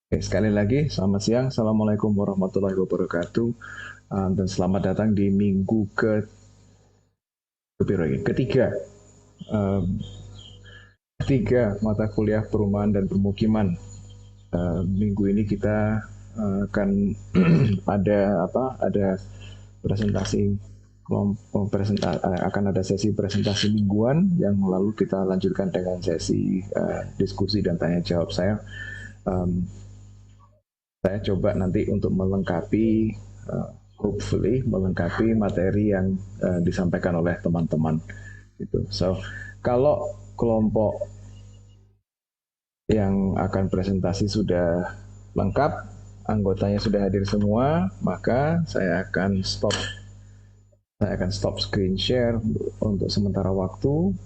Oke, sekali lagi, selamat siang. Assalamualaikum warahmatullahi wabarakatuh. Dan selamat datang di minggu ketiga. Um, Ketiga mata kuliah perumahan dan permukiman. Minggu ini kita akan ada presentasi akan ada sesi presentasi mingguan yang lalu kita lanjutkan dengan sesi diskusi dan tanya jawab um, saya coba nanti untuk melengkapi hopefully melengkapi materi yang disampaikan oleh teman-teman gitu. So, kalau kelompok yang akan presentasi sudah lengkap, anggotanya sudah hadir semua, maka saya akan stop screen share untuk sementara waktu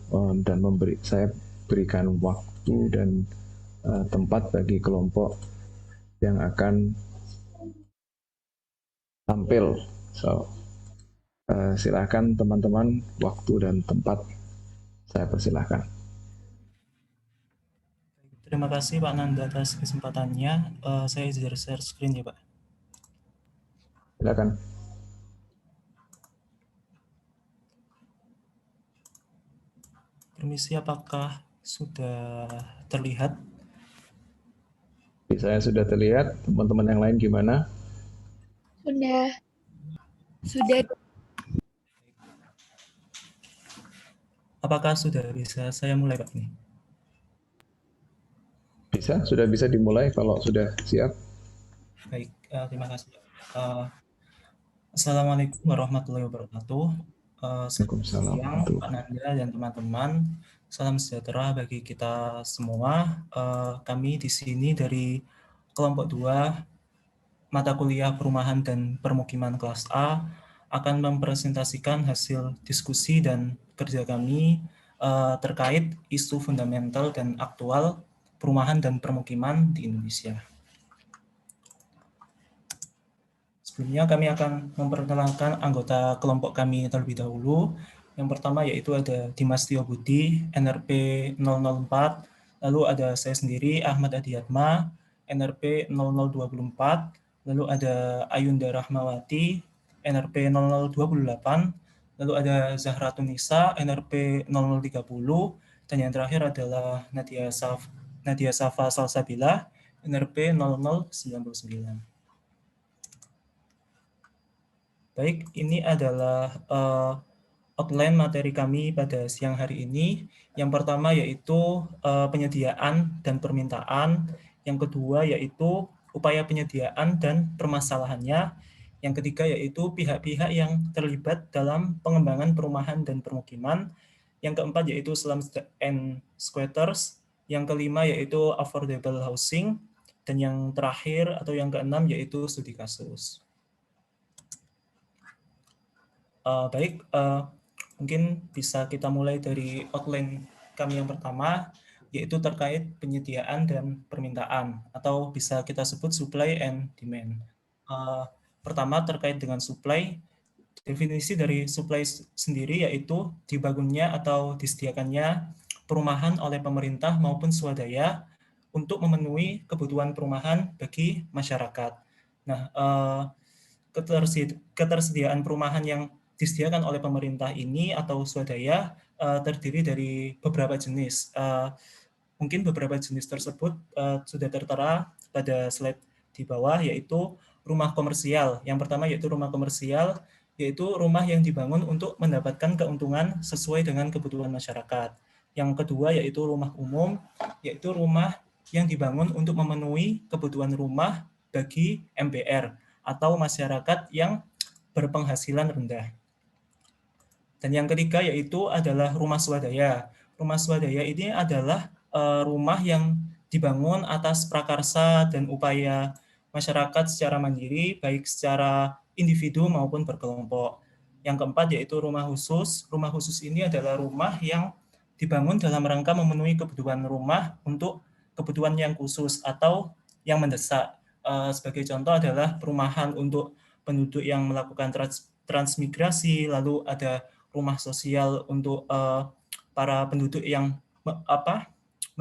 dan saya berikan waktu dan tempat bagi kelompok yang akan tampil. So, silakan teman-teman, waktu dan tempat saya persilahkan. Terima kasih Pak Nanda atas kesempatannya. Saya izin share screen ya Pak. Silakan. Permisi, apakah sudah terlihat? Saya sudah terlihat, teman-teman yang lain gimana? Sudah. Sudah. Apakah sudah bisa saya mulai Pak nih? Sudah bisa dimulai kalau sudah siap. Baik, terima kasih. Assalamualaikum warahmatullahi wabarakatuh. Selamat siang Pak Nanda dan teman-teman. Salam sejahtera bagi kita semua. Kami di sini dari kelompok 2 mata kuliah perumahan dan permukiman kelas A akan mempresentasikan hasil diskusi dan kerja kami terkait isu fundamental dan aktual perumahan dan permukiman di Indonesia. Sebelumnya kami akan memperkenalkan anggota kelompok kami terlebih dahulu. Yang pertama yaitu ada Dimas Tio Budi, NRP 004, lalu ada saya sendiri Ahmad Adiatma, NRP 0024, lalu ada Ayunda Rahmawati, NRP 0028, lalu ada Zahra Tunisa, NRP 0030, dan yang terakhir adalah Nadia Safa Salsabila, NRP 0099. Baik, ini adalah outline materi kami pada siang hari ini. Yang pertama yaitu penyediaan dan permintaan. Yang kedua yaitu upaya penyediaan dan permasalahannya. Yang ketiga yaitu pihak-pihak yang terlibat dalam pengembangan perumahan dan permukiman. Yang keempat yaitu slums and squatters. Yang kelima yaitu affordable housing. Dan yang terakhir atau yang keenam yaitu studi kasus. Baik, mungkin bisa kita mulai dari outline kami yang pertama, yaitu terkait penyediaan dan permintaan, atau bisa kita sebut supply and demand. Pertama, terkait dengan supply, definisi dari supply sendiri yaitu dibangunnya atau disediakannya perumahan oleh pemerintah maupun swadaya untuk memenuhi kebutuhan perumahan bagi masyarakat. Nah, ketersediaan perumahan yang disediakan oleh pemerintah ini atau swadaya terdiri dari beberapa jenis. Mungkin beberapa jenis tersebut sudah tertera pada slide di bawah, yaitu rumah komersial. Yang pertama yaitu rumah komersial, yaitu rumah yang dibangun untuk mendapatkan keuntungan sesuai dengan kebutuhan masyarakat. Yang kedua yaitu rumah umum, yaitu rumah yang dibangun untuk memenuhi kebutuhan rumah bagi MPR atau masyarakat yang berpenghasilan rendah. Dan yang ketiga yaitu adalah rumah swadaya. Rumah swadaya ini adalah rumah yang dibangun atas prakarsa dan upaya masyarakat secara mandiri, baik secara individu maupun berkelompok. Yang keempat yaitu rumah khusus. Rumah khusus ini adalah rumah yang dibangun dalam rangka memenuhi kebutuhan rumah untuk kebutuhan yang khusus atau yang mendesak. Sebagai contoh adalah perumahan untuk penduduk yang melakukan transmigrasi, lalu ada rumah sosial untuk para penduduk yang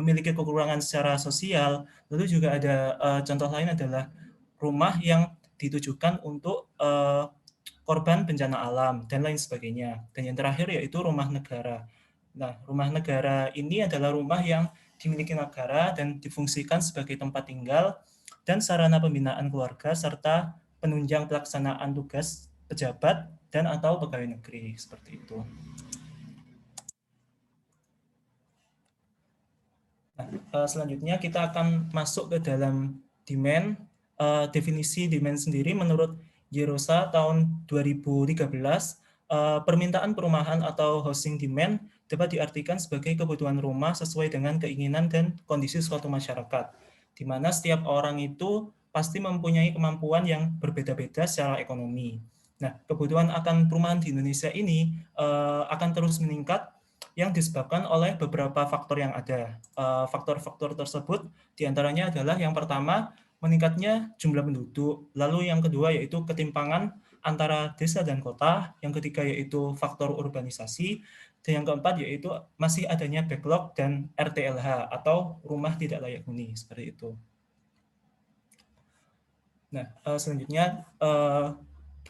memiliki kekurangan secara sosial. Lalu juga ada contoh lain adalah rumah yang ditujukan untuk korban bencana alam dan lain sebagainya. Dan yang terakhir yaitu rumah negara. Nah, rumah negara ini adalah rumah yang dimiliki negara dan difungsikan sebagai tempat tinggal dan sarana pembinaan keluarga serta penunjang pelaksanaan tugas pejabat dan atau pegawai negeri, seperti itu. Nah, selanjutnya kita akan masuk ke dalam demand. Definisi demand sendiri menurut Jerosa tahun 2013, permintaan perumahan atau housing demand dapat diartikan sebagai kebutuhan rumah sesuai dengan keinginan dan kondisi suatu masyarakat, di mana setiap orang itu pasti mempunyai kemampuan yang berbeda-beda secara ekonomi. Nah, kebutuhan akan perumahan di Indonesia ini akan terus meningkat yang disebabkan oleh beberapa faktor yang ada. Faktor-faktor tersebut diantaranya adalah yang pertama, meningkatnya jumlah penduduk, lalu yang kedua yaitu ketimpangan antara desa dan kota, yang ketiga yaitu faktor urbanisasi, dan yang keempat yaitu masih adanya backlog dan RTLH atau rumah tidak layak huni, seperti itu. Nah, selanjutnya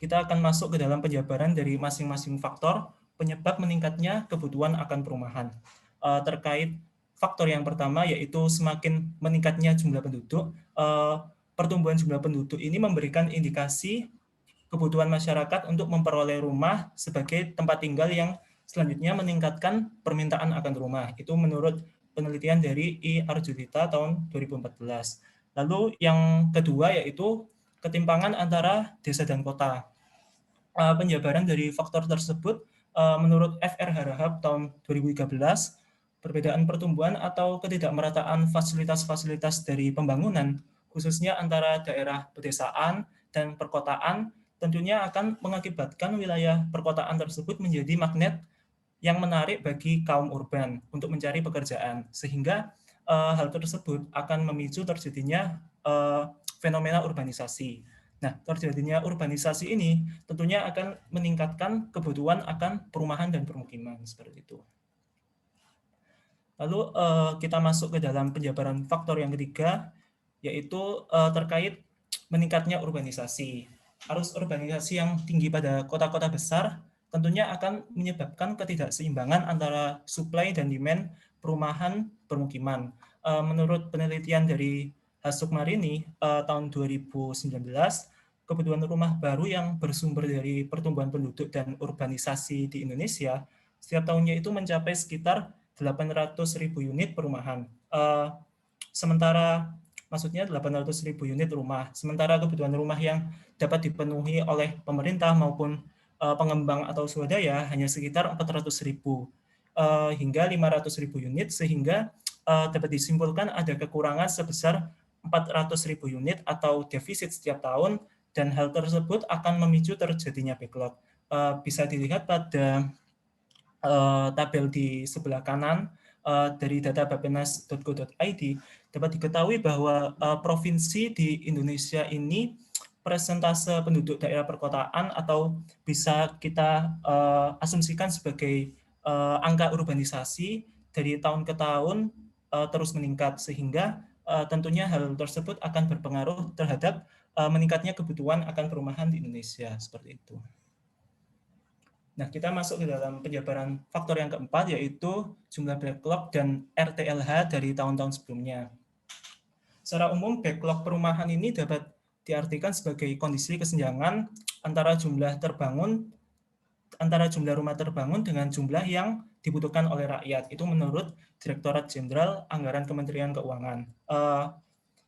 kita akan masuk ke dalam penjabaran dari masing-masing faktor penyebab meningkatnya kebutuhan akan perumahan. Terkait faktor yang pertama yaitu semakin meningkatnya jumlah penduduk, pertumbuhan jumlah penduduk ini memberikan indikasi kebutuhan masyarakat untuk memperoleh rumah sebagai tempat tinggal yang selanjutnya meningkatkan permintaan akan rumah. Itu menurut penelitian dari I. Arjulita tahun 2014. Lalu yang kedua yaitu ketimpangan antara desa dan kota. Penjabaran dari faktor tersebut menurut F.R. Harahap tahun 2013, perbedaan pertumbuhan atau ketidakmerataan fasilitas-fasilitas dari pembangunan, khususnya antara daerah pedesaan dan perkotaan, tentunya akan mengakibatkan wilayah perkotaan tersebut menjadi magnet yang menarik bagi kaum urban untuk mencari pekerjaan, sehingga hal tersebut akan memicu terjadinya fenomena urbanisasi. Nah, terjadinya urbanisasi ini tentunya akan meningkatkan kebutuhan akan perumahan dan permukiman, seperti itu. Lalu kita masuk ke dalam penjabaran faktor yang ketiga, yaitu terkait meningkatnya urbanisasi. Arus urbanisasi yang tinggi pada kota-kota besar tentunya akan menyebabkan ketidakseimbangan antara supply dan demand perumahan permukiman. Menurut penelitian dari Hasukmarini tahun 2019, kebutuhan rumah baru yang bersumber dari pertumbuhan penduduk dan urbanisasi di Indonesia setiap tahunnya itu mencapai sekitar 800.000 unit perumahan. Sementara maksudnya 800.000 unit rumah. Sementara kebutuhan rumah yang dapat dipenuhi oleh pemerintah maupun pengembang atau swadaya hanya sekitar 400.000 hingga 500.000 unit, sehingga dapat disimpulkan ada kekurangan sebesar 400.000 unit atau defisit setiap tahun, dan hal tersebut akan memicu terjadinya backlog. Bisa dilihat pada tabel di sebelah kanan dari data bappenas.go.id, dapat diketahui bahwa provinsi di Indonesia ini persentase penduduk daerah perkotaan atau bisa kita asumsikan sebagai angka urbanisasi dari tahun ke tahun terus meningkat, sehingga tentunya hal tersebut akan berpengaruh terhadap meningkatnya kebutuhan akan perumahan di Indonesia, seperti itu. Nah, kita masuk ke dalam penjabaran faktor yang keempat, yaitu jumlah backlog dan RTLH dari tahun-tahun sebelumnya. Secara umum, backlog perumahan ini dapat diartikan sebagai kondisi kesenjangan antara jumlah rumah terbangun dengan jumlah yang dibutuhkan oleh rakyat. Itu menurut Direktorat Jenderal Anggaran Kementerian Keuangan.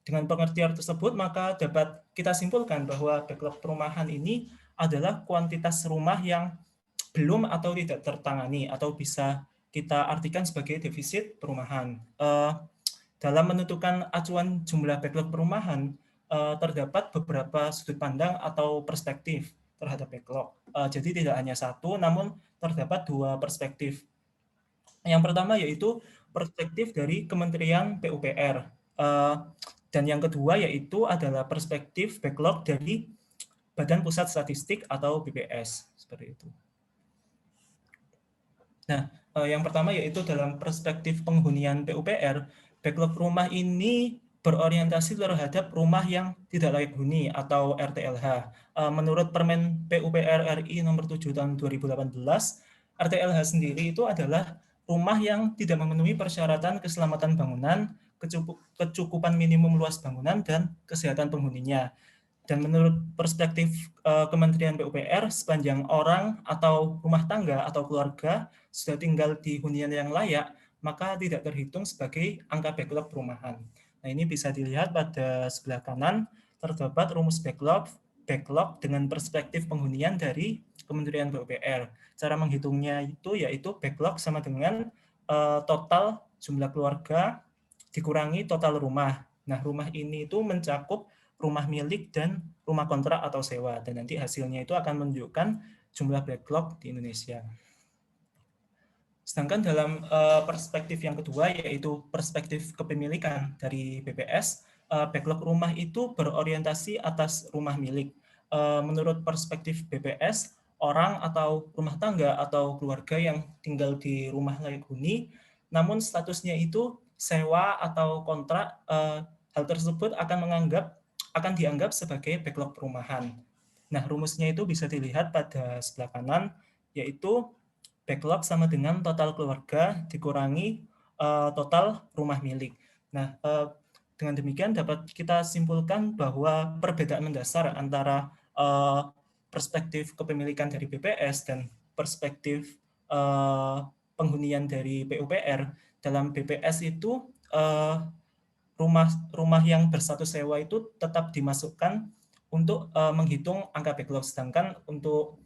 Dengan pengertian tersebut, maka dapat kita simpulkan bahwa backlog perumahan ini adalah kuantitas rumah yang belum atau tidak tertangani, atau bisa kita artikan sebagai defisit perumahan. Dalam menentukan acuan jumlah backlog perumahan, terdapat beberapa sudut pandang atau perspektif terhadap backlog. Jadi tidak hanya satu, namun terdapat dua perspektif. Yang pertama yaitu perspektif dari Kementerian PUPR, dan yang kedua yaitu adalah perspektif backlog dari Badan Pusat Statistik atau BPS, seperti itu. Nah, yang pertama yaitu dalam perspektif penghunian PUPR, backlog rumah ini berorientasi terhadap rumah yang tidak layak huni atau RTLH. Menurut Permen PUPR RI nomor 7 tahun 2018, RTLH sendiri itu adalah rumah yang tidak memenuhi persyaratan keselamatan bangunan, kecukupan minimum luas bangunan, dan kesehatan penghuninya. Dan menurut perspektif Kementerian PUPR, sepanjang orang atau rumah tangga atau keluarga sudah tinggal di hunian yang layak, maka tidak terhitung sebagai angka backlog perumahan. Nah, ini bisa dilihat pada sebelah kanan, terdapat rumus backlog dengan perspektif penghunian dari Kementerian PUPR. Cara menghitungnya itu yaitu backlog sama dengan total jumlah keluarga dikurangi total rumah. Nah, rumah ini itu mencakup rumah milik dan rumah kontrak atau sewa. Dan nanti hasilnya itu akan menunjukkan jumlah backlog di Indonesia. Sedangkan dalam perspektif yang kedua, yaitu perspektif kepemilikan dari BPS, backlog rumah itu berorientasi atas rumah milik. Menurut perspektif BPS, orang atau rumah tangga atau keluarga yang tinggal di rumah layak huni, namun statusnya itu sewa atau kontrak, hal tersebut akan dianggap sebagai backlog perumahan. Nah, rumusnya itu bisa dilihat pada sebelah kanan, yaitu backlog sama dengan total keluarga dikurangi total rumah milik. Nah, dengan demikian dapat kita simpulkan bahwa perbedaan mendasar antara perspektif kepemilikan dari BPS dan perspektif penghunian dari PUPR. Dalam BPS itu rumah yang berstatus sewa itu tetap dimasukkan untuk menghitung angka backlog, sedangkan untuk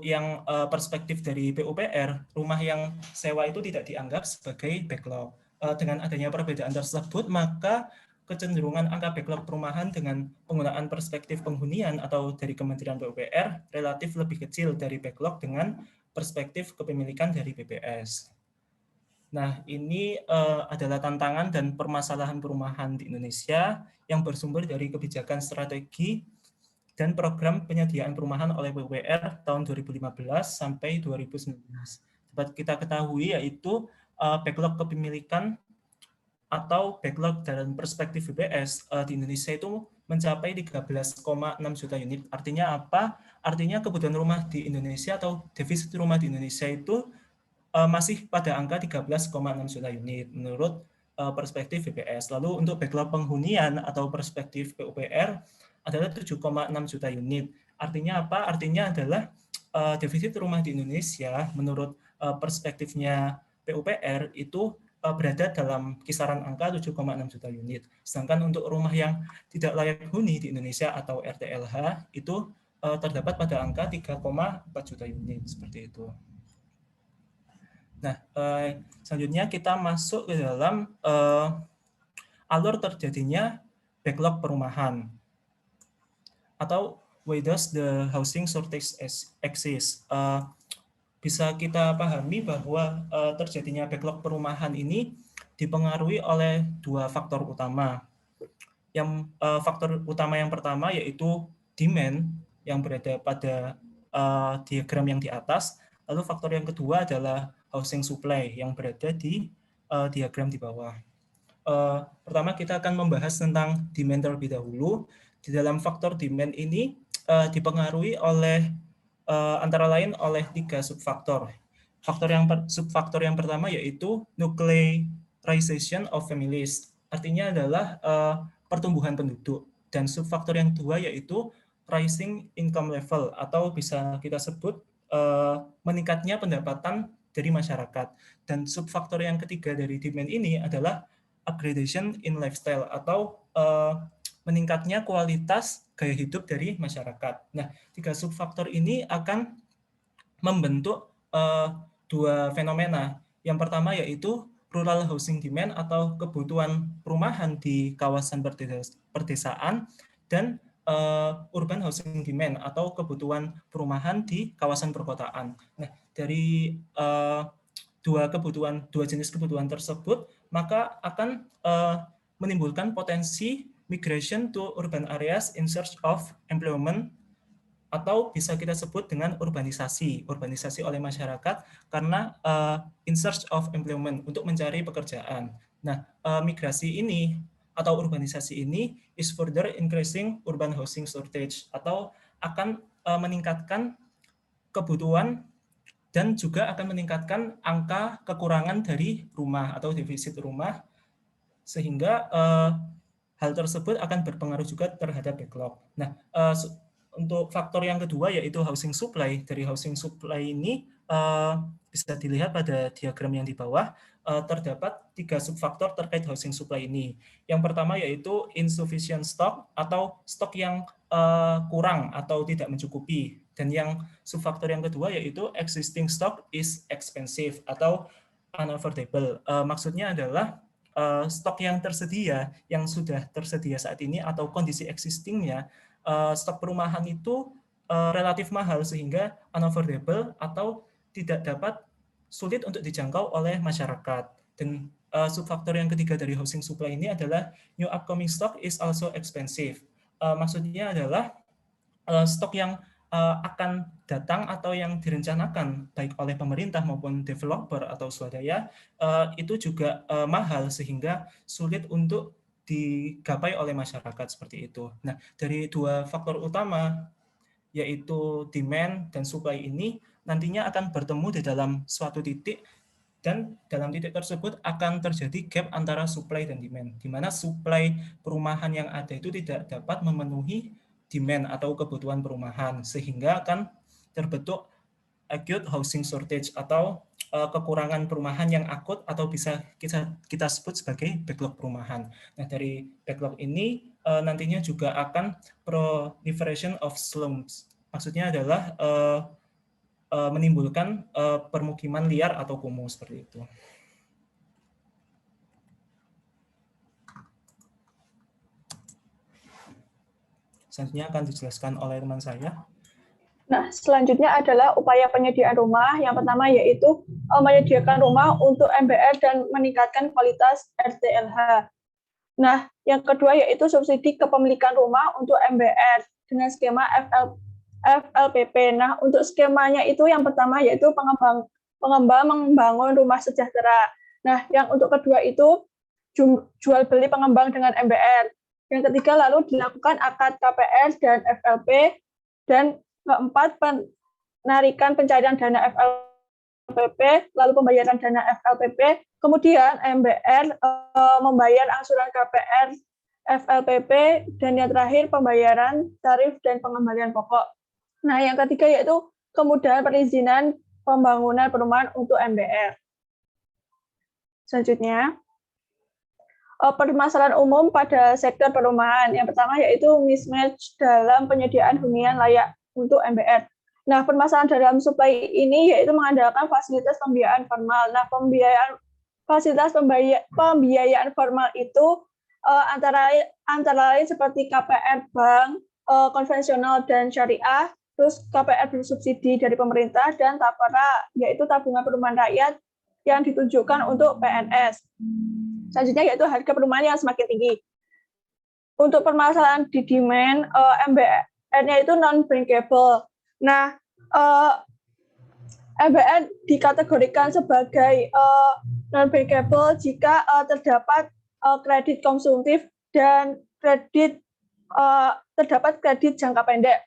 yang perspektif dari PUPR, rumah yang sewa itu tidak dianggap sebagai backlog. Dengan adanya perbedaan tersebut, maka kecenderungan angka backlog perumahan dengan penggunaan perspektif penghunian atau dari Kementerian PUPR relatif lebih kecil dari backlog dengan perspektif kepemilikan dari BPS. Nah, ini adalah tantangan dan permasalahan perumahan di Indonesia yang bersumber dari kebijakan strategi dan program penyediaan perumahan oleh PUPR tahun 2015 sampai 2019. Dapat kita ketahui yaitu backlog kepemilikan atau backlog dalam perspektif BPS di Indonesia itu mencapai 13,6 juta unit. Artinya apa? Artinya kebutuhan rumah di Indonesia atau defisit rumah di Indonesia itu masih pada angka 13,6 juta unit menurut perspektif BPS. Lalu untuk backlog penghunian atau perspektif PUPR adalah 7,6 juta unit. Artinya apa? Artinya adalah defisit rumah di Indonesia menurut perspektifnya PUPR itu berada dalam kisaran angka 7,6 juta unit. Sedangkan untuk rumah yang tidak layak huni di Indonesia atau RTLH itu terdapat pada angka 3,4 juta unit, seperti itu. Nah, selanjutnya kita masuk ke dalam alur terjadinya backlog perumahan atau why does the housing shortage exist. Bisa kita pahami bahwa terjadinya backlog perumahan ini dipengaruhi oleh dua faktor utama. Faktor utama yang pertama yaitu demand yang berada pada diagram yang di atas. Lalu faktor yang kedua adalah housing supply yang berada di diagram di bawah. Pertama kita akan membahas tentang demand terlebih dahulu. Di dalam faktor demand ini dipengaruhi oleh antara lain oleh 3 subfaktor. Subfaktor yang pertama yaitu nuclearization of families. Artinya adalah pertumbuhan penduduk. Dan subfaktor yang kedua yaitu rising income level atau bisa kita sebut meningkatnya pendapatan dari masyarakat. Dan subfaktor yang ketiga dari demand ini adalah upgradation in lifestyle atau meningkatnya kualitas gaya hidup dari masyarakat. Nah, 3 subfaktor ini akan membentuk dua fenomena. Yang pertama yaitu rural housing demand atau kebutuhan perumahan di kawasan perdesaan dan urban housing demand atau kebutuhan perumahan di kawasan perkotaan. Nah, dari dua jenis kebutuhan tersebut, maka akan menimbulkan potensi migration to urban areas in search of employment atau bisa kita sebut dengan urbanisasi oleh masyarakat karena in search of employment, untuk mencari pekerjaan. Nah, migrasi ini atau urbanisasi ini is further increasing urban housing shortage, atau akan meningkatkan kebutuhan dan juga akan meningkatkan angka kekurangan dari rumah atau defisit rumah, sehingga hal tersebut akan berpengaruh juga terhadap backlog. Nah, untuk faktor yang kedua yaitu housing supply. Dari housing supply ini bisa dilihat pada diagram yang di bawah, terdapat 3 subfaktor terkait housing supply ini. Yang pertama yaitu insufficient stock atau stok yang kurang atau tidak mencukupi. Dan yang subfaktor yang kedua yaitu existing stock is expensive atau unaffordable. Maksudnya adalah stok yang tersedia, yang sudah tersedia saat ini atau kondisi existingnya, stok perumahan itu relatif mahal sehingga unaffordable atau tidak dapat, sulit untuk dijangkau oleh masyarakat. Dan subfaktor yang ketiga dari housing supply ini adalah new upcoming stock is also expensive. Maksudnya adalah stok yang akan datang atau yang direncanakan baik oleh pemerintah maupun developer atau swadaya itu juga mahal sehingga sulit untuk digapai oleh masyarakat seperti itu. Nah, dari 2 faktor utama yaitu demand dan supply ini nantinya akan bertemu di dalam suatu titik, dan dalam titik tersebut akan terjadi gap antara supply dan demand, di mana supply perumahan yang ada itu tidak dapat memenuhi demand atau kebutuhan perumahan, sehingga akan terbentuk acute housing shortage atau kekurangan perumahan yang akut atau bisa kita sebut sebagai backlog perumahan. Nah, dari backlog ini nantinya juga akan proliferation of slums. Maksudnya adalah menimbulkan permukiman liar atau kumuh seperti itu. Selanjutnya akan dijelaskan oleh teman saya. Nah, selanjutnya adalah upaya penyediaan rumah. Yang pertama yaitu menyediakan rumah untuk MBR dan meningkatkan kualitas RTLH. Nah, yang kedua yaitu subsidi kepemilikan rumah untuk MBR dengan skema FLPP. Nah, untuk skemanya itu yang pertama yaitu pengembang membangun rumah sejahtera. Nah, yang untuk kedua itu jual beli pengembang dengan MBR. Yang ketiga lalu dilakukan akad KPR dan FLP, dan keempat penarikan pencairan dana FLPP, lalu pembayaran dana FLPP, kemudian MBR membayar angsuran KPR, FLPP, dan yang terakhir pembayaran tarif dan pengembalian pokok. Nah, yang ketiga yaitu kemudahan perizinan pembangunan perumahan untuk MBR. Selanjutnya, permasalahan umum pada sektor perumahan. Yang pertama yaitu mismatch dalam penyediaan hunian layak untuk MBR. Nah, permasalahan dalam supply ini yaitu mengandalkan fasilitas pembiayaan formal. Nah, fasilitas pembiayaan formal itu antara lain seperti KPR bank, konvensional dan syariah, terus KPR bersubsidi dari pemerintah, dan TAPERA yaitu tabungan perumahan rakyat yang ditujukan untuk PNS. Selanjutnya yaitu harga perumahan yang semakin tinggi. Untuk permasalahan di demand, MBR-nya itu non-bankable. Nah, MBR dikategorikan sebagai non-bankable jika terdapat kredit konsumtif dan terdapat kredit jangka pendek.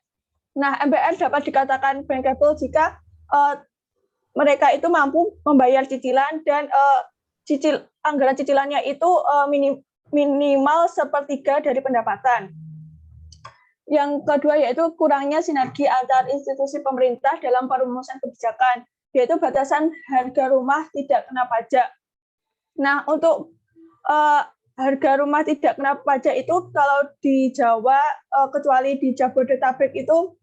Nah, MBR dapat dikatakan bankable jika mereka itu mampu membayar cicilan dan anggaran cicilannya itu minimal 1/3 dari pendapatan. Yang kedua yaitu kurangnya sinergi antar institusi pemerintah dalam perumusan kebijakan, yaitu batasan harga rumah tidak kena pajak. Nah, untuk harga rumah tidak kena pajak itu kalau di Jawa, kecuali di Jabodetabek itu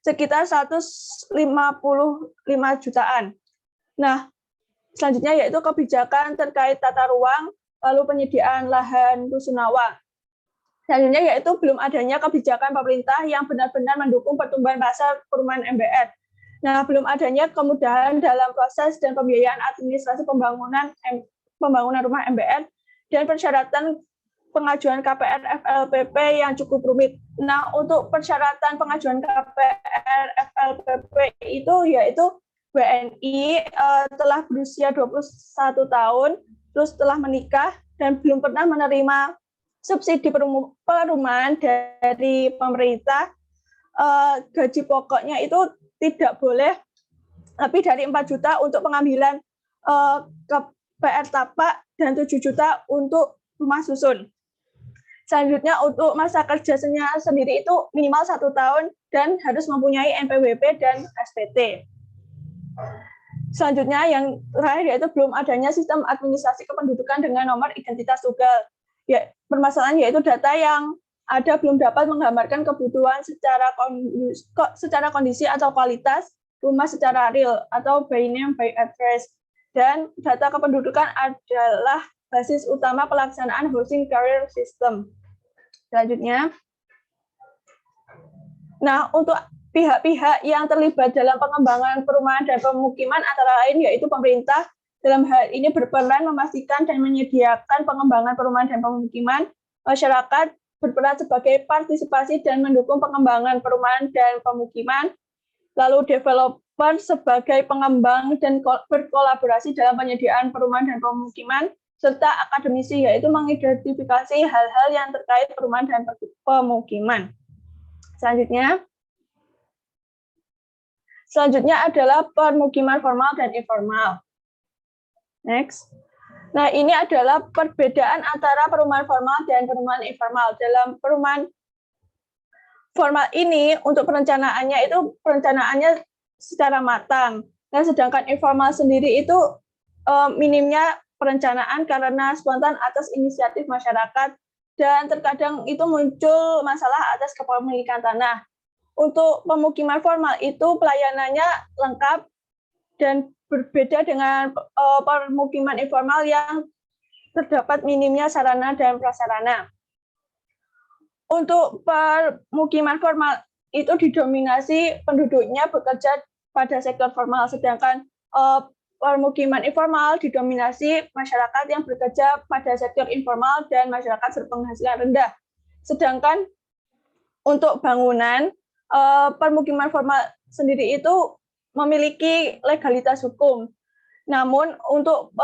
sekitar 155 jutaan. Nah, selanjutnya yaitu kebijakan terkait tata ruang, lalu penyediaan lahan rusunawa. Selanjutnya yaitu belum adanya kebijakan pemerintah yang benar-benar mendukung pertumbuhan pasar perumahan MBR. Nah, belum adanya kemudahan dalam proses dan pembiayaan administrasi pembangunan rumah MBR, dan persyaratan pengajuan KPR FLPP yang cukup rumit. Nah, untuk persyaratan pengajuan KPR FLPP itu yaitu WNI telah berusia 21 tahun, terus telah menikah dan belum pernah menerima subsidi perumahan dari pemerintah. Gaji pokoknya itu tidak boleh lebih dari 4 juta untuk pengambilan KPR tapak dan 7 juta untuk rumah susun. Selanjutnya untuk masa kerjanya sendiri itu minimal 1 tahun dan harus mempunyai NPWP dan SPT. Selanjutnya yang terakhir yaitu belum adanya sistem administrasi kependudukan dengan nomor identitas tunggal. Ya, permasalahan yaitu data yang ada belum dapat menggambarkan kebutuhan secara kondisi atau kualitas rumah secara real atau by name by address. Dan data kependudukan adalah basis utama pelaksanaan housing career system. Selanjutnya, nah untuk pihak-pihak yang terlibat dalam pengembangan perumahan dan pemukiman antara lain yaitu pemerintah dalam hal ini berperan memastikan dan menyediakan pengembangan perumahan dan pemukiman, masyarakat berperan sebagai partisipasi dan mendukung pengembangan perumahan dan pemukiman, lalu developer sebagai pengembang dan berkolaborasi dalam penyediaan perumahan dan pemukiman, serta akademisi yaitu mengidentifikasi hal-hal yang terkait perumahan dan pemukiman. Selanjutnya adalah permukiman formal dan informal. Next. Nah, ini adalah perbedaan antara perumahan formal dan perumahan informal. Dalam perumahan formal ini untuk perencanaannya secara matang. Nah, sedangkan informal sendiri itu minimnya perencanaan karena spontan atas inisiatif masyarakat dan terkadang itu muncul masalah atas kepemilikan tanah. Untuk pemukiman formal itu pelayanannya lengkap dan berbeda dengan permukiman informal yang terdapat minimnya sarana dan prasarana. Untuk permukiman formal itu didominasi penduduknya bekerja pada sektor formal, sedangkan permukiman informal didominasi masyarakat yang bekerja pada sektor informal dan masyarakat berpenghasilan rendah. Sedangkan untuk bangunan, permukiman formal sendiri itu memiliki legalitas hukum. Namun untuk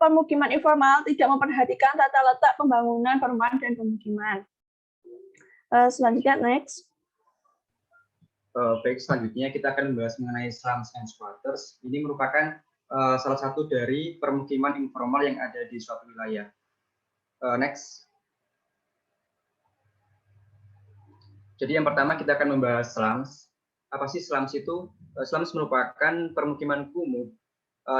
permukiman informal tidak memperhatikan tata letak pembangunan perumahan dan pemukiman. Selanjutnya, next. Baik, selanjutnya kita akan membahas mengenai slums and squatters. Ini merupakan salah satu dari permukiman informal yang ada di suatu wilayah. Next. Jadi yang pertama kita akan membahas slums. Apa sih slums itu? Slums merupakan permukiman kumuh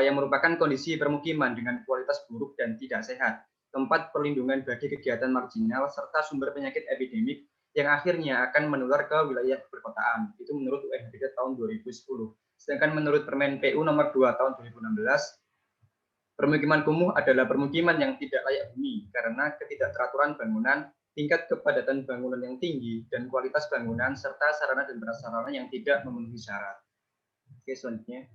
yang merupakan kondisi permukiman dengan kualitas buruk dan tidak sehat, tempat perlindungan bagi kegiatan marginal serta sumber penyakit epidemik yang akhirnya akan menular ke wilayah perkotaan. Itu menurut UNHCR tahun 2010. Sedangkan menurut Permen PU nomor 2 tahun 2016, permukiman kumuh adalah permukiman yang tidak layak huni karena ketidakteraturan bangunan, tingkat kepadatan bangunan yang tinggi, dan kualitas bangunan serta sarana dan prasarana yang tidak memenuhi syarat. Oke, selanjutnya.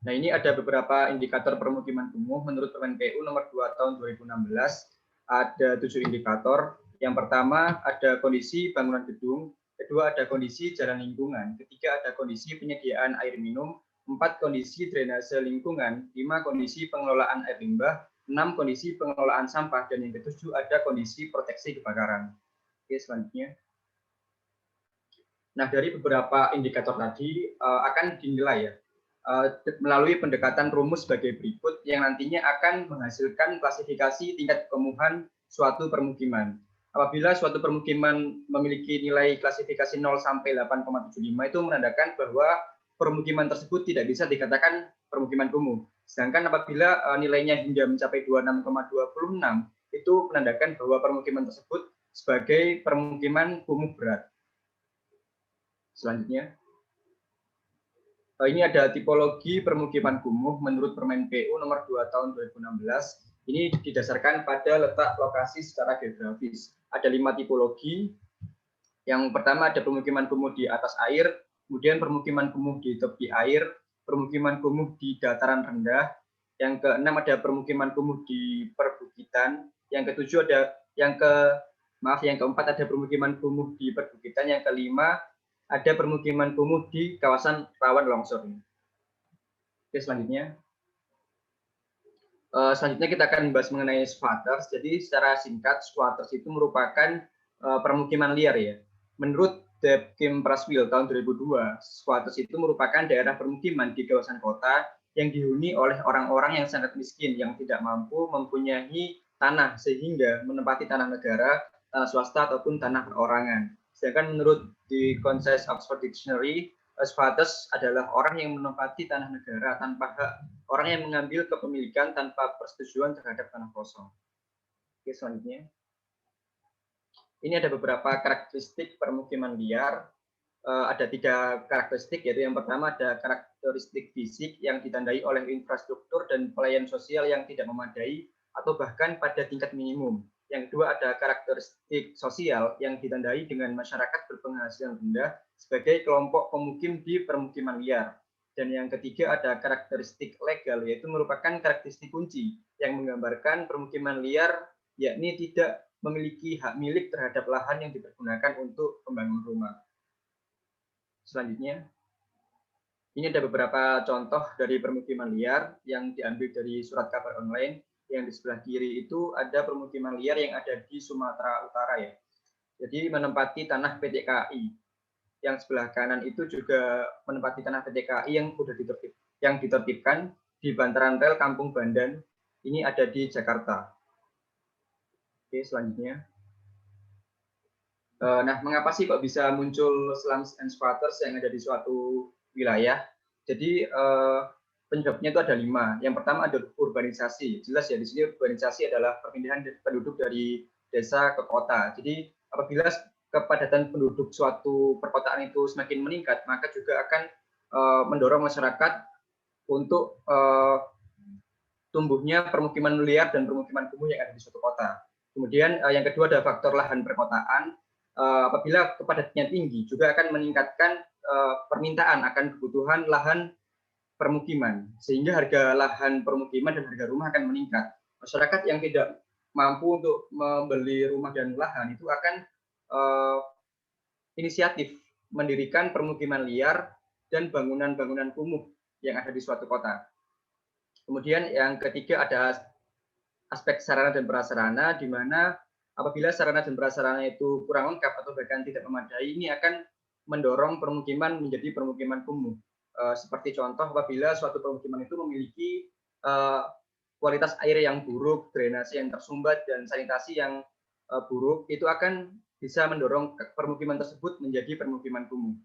Nah, ini ada beberapa indikator permukiman kumuh menurut Permen PU nomor 2 tahun 2016. Ada 7 indikator. Yang pertama ada kondisi bangunan gedung, kedua ada kondisi jalan lingkungan, ketiga ada kondisi penyediaan air minum, 4 kondisi drainase lingkungan, 5 kondisi pengelolaan air limbah, 6 kondisi pengelolaan sampah, dan yang ketujuh ada kondisi proteksi kebakaran. Oke, selanjutnya. Nah, dari beberapa indikator tadi akan dinilai ya melalui pendekatan rumus sebagai berikut yang nantinya akan menghasilkan klasifikasi tingkat kekumuhan suatu permukiman. Apabila suatu permukiman memiliki nilai klasifikasi 0 sampai 8,75 itu menandakan bahwa permukiman tersebut tidak bisa dikatakan permukiman kumuh. Sedangkan apabila nilainya hingga mencapai 26,26 itu menandakan bahwa permukiman tersebut sebagai permukiman kumuh berat. Selanjutnya. Ini ada tipologi permukiman kumuh menurut Permen PU nomor 2 tahun 2016. Ini didasarkan pada letak lokasi secara geografis. Ada 5 tipologi. Yang pertama ada permukiman kumuh di atas air, kemudian permukiman kumuh di tepi air, permukiman kumuh di dataran rendah, yang keenam ada permukiman kumuh di perbukitan, yang ketujuh ada yang Maaf, yang keempat ada permukiman kumuh di perbukitan, yang kelima ada permukiman kumuh di kawasan rawan longsor. Oke, selanjutnya. Selanjutnya kita akan membahas mengenai squatters. Jadi secara singkat, squatters itu merupakan permukiman liar ya. Menurut Debkim Praswil tahun 2002, squatters itu merupakan daerah permukiman di kawasan kota yang dihuni oleh orang-orang yang sangat miskin, yang tidak mampu mempunyai tanah sehingga menempati tanah negara, tanah swasta ataupun tanah perorangan. Sedangkan menurut di Concise Oxford Dictionary, squatters adalah orang yang menempati tanah negara tanpa hak, orang yang mengambil kepemilikan tanpa persetujuan terhadap tanah kosong. Oke, selanjutnya. Ini ada beberapa karakteristik permukiman liar. Ada 3 karakteristik, yaitu yang pertama ada karakteristik fisik yang ditandai oleh infrastruktur dan pelayanan sosial yang tidak memadai atau bahkan pada tingkat minimum. Yang kedua ada karakteristik sosial yang ditandai dengan masyarakat berpenghasilan rendah sebagai kelompok pemukim di permukiman liar. Dan yang ketiga ada karakteristik legal, yaitu merupakan karakteristik kunci yang menggambarkan permukiman liar, yakni tidak memiliki hak milik terhadap lahan yang dipergunakan untuk pembangunan rumah. Selanjutnya, ini ada beberapa contoh dari permukiman liar yang diambil dari surat kabar online. Yang di sebelah kiri itu ada permukiman liar yang ada di Sumatera Utara ya. Jadi menempati tanah PT KAI. Yang sebelah kanan itu juga menempati tanah PT KAI yang ditertibkan di bantaran rel Kampung Bandan. Ini ada di Jakarta. Oke, selanjutnya. Nah, mengapa sih kok bisa muncul slums and squatters yang ada di suatu wilayah? Jadi penyebabnya itu ada 5. Yang pertama ada urbanisasi. Jelas ya, di sini urbanisasi adalah perpindahan penduduk dari desa ke kota. Jadi apabila kepadatan penduduk suatu perkotaan itu semakin meningkat, maka juga akan mendorong masyarakat untuk tumbuhnya permukiman liar dan permukiman kumuh yang ada di suatu kota. Kemudian yang kedua ada faktor lahan perkotaan. Apabila kepadatannya tinggi juga akan meningkatkan permintaan akan kebutuhan lahan permukiman, sehingga harga lahan permukiman dan harga rumah akan meningkat. Masyarakat yang tidak mampu untuk membeli rumah dan lahan itu akan inisiatif mendirikan permukiman liar dan bangunan-bangunan kumuh yang ada di suatu kota. Kemudian yang ketiga ada aspek sarana dan prasarana, di mana apabila sarana dan prasarana itu kurang lengkap atau bahkan tidak memadai, ini akan mendorong permukiman menjadi permukiman kumuh. Seperti contoh, apabila suatu permukiman itu memiliki kualitas air yang buruk, drainase yang tersumbat, dan sanitasi yang buruk, itu akan bisa mendorong permukiman tersebut menjadi permukiman kumuh.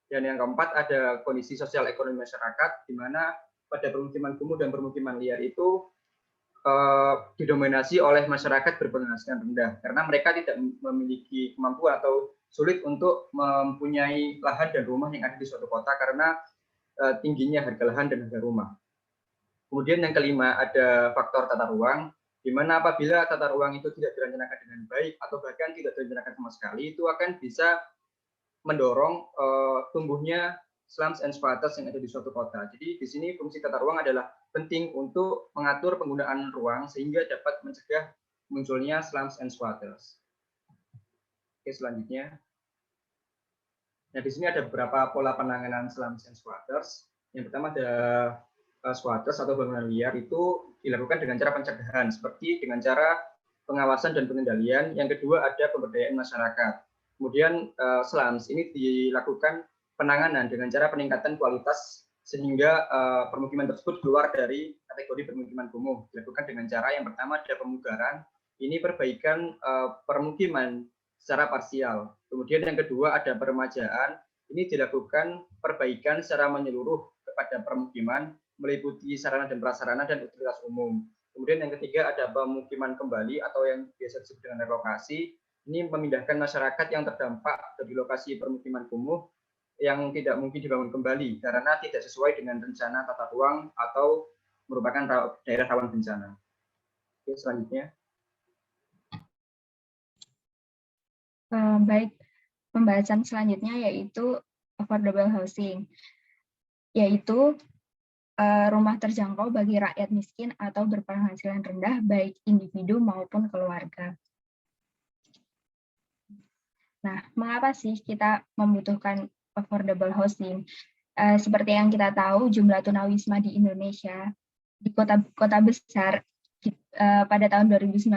Dan yang keempat ada kondisi sosial ekonomi masyarakat, di mana pada permukiman kumuh dan permukiman liar itu didominasi oleh masyarakat berpenghasilan rendah karena mereka tidak memiliki kemampuan atau sulit untuk mempunyai lahan dan rumah yang ada di suatu kota karena tingginya harga lahan dan harga rumah. Kemudian yang kelima ada faktor tata ruang, di mana apabila tata ruang itu tidak direncanakan dengan baik atau bahkan tidak direncanakan sama sekali, itu akan bisa mendorong tumbuhnya slums and squatters yang ada di suatu kota. Jadi di sini fungsi tata ruang adalah penting untuk mengatur penggunaan ruang sehingga dapat mencegah munculnya slums and squatters. Oke, selanjutnya. Nah, di sini ada beberapa pola penanganan slums and squatters. Yang pertama ada squatters atau bangunan liar itu dilakukan dengan cara pencegahan, seperti dengan cara pengawasan dan pengendalian. Yang kedua ada pemberdayaan masyarakat. Kemudian slums ini dilakukan penanganan dengan cara peningkatan kualitas sehingga permukiman tersebut keluar dari kategori permukiman kumuh. Dilakukan dengan cara yang pertama ada pemugaran, ini perbaikan permukiman secara parsial. Kemudian yang kedua ada peremajaan, ini dilakukan perbaikan secara menyeluruh kepada permukiman meliputi sarana dan prasarana dan utilitas umum. Kemudian yang ketiga ada pemukiman kembali atau yang biasa disebut dengan relokasi, ini memindahkan masyarakat yang terdampak dari lokasi permukiman kumuh yang tidak mungkin dibangun kembali karena tidak sesuai dengan rencana tata ruang atau merupakan daerah rawan bencana. Oke, selanjutnya. Baik, pembahasan selanjutnya yaitu affordable housing, yaitu rumah terjangkau bagi rakyat miskin atau berpenghasilan rendah baik individu maupun keluarga. Nah, mengapa sih kita membutuhkan affordable housing? Seperti yang kita tahu, jumlah tunawisma di Indonesia di kota besar pada tahun 2019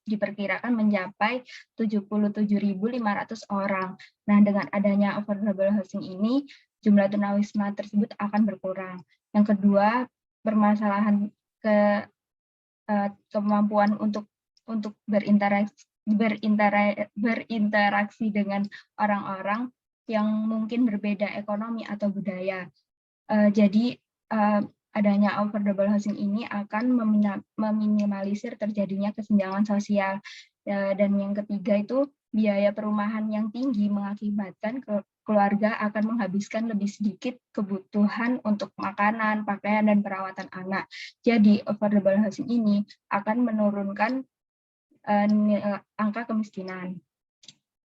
diperkirakan mencapai 77.500 orang. Nah, dengan adanya affordable housing ini, jumlah tunawisma tersebut akan berkurang. Yang kedua, permasalahan kemampuan untuk berinteraksi dengan orang-orang yang mungkin berbeda ekonomi atau budaya. Jadi adanya affordable housing ini akan meminimalisir terjadinya kesenjangan sosial. Dan yang ketiga itu biaya perumahan yang tinggi mengakibatkan keluarga akan menghabiskan lebih sedikit kebutuhan untuk makanan, pakaian, dan perawatan anak. Jadi affordable housing ini akan menurunkan angka kemiskinan.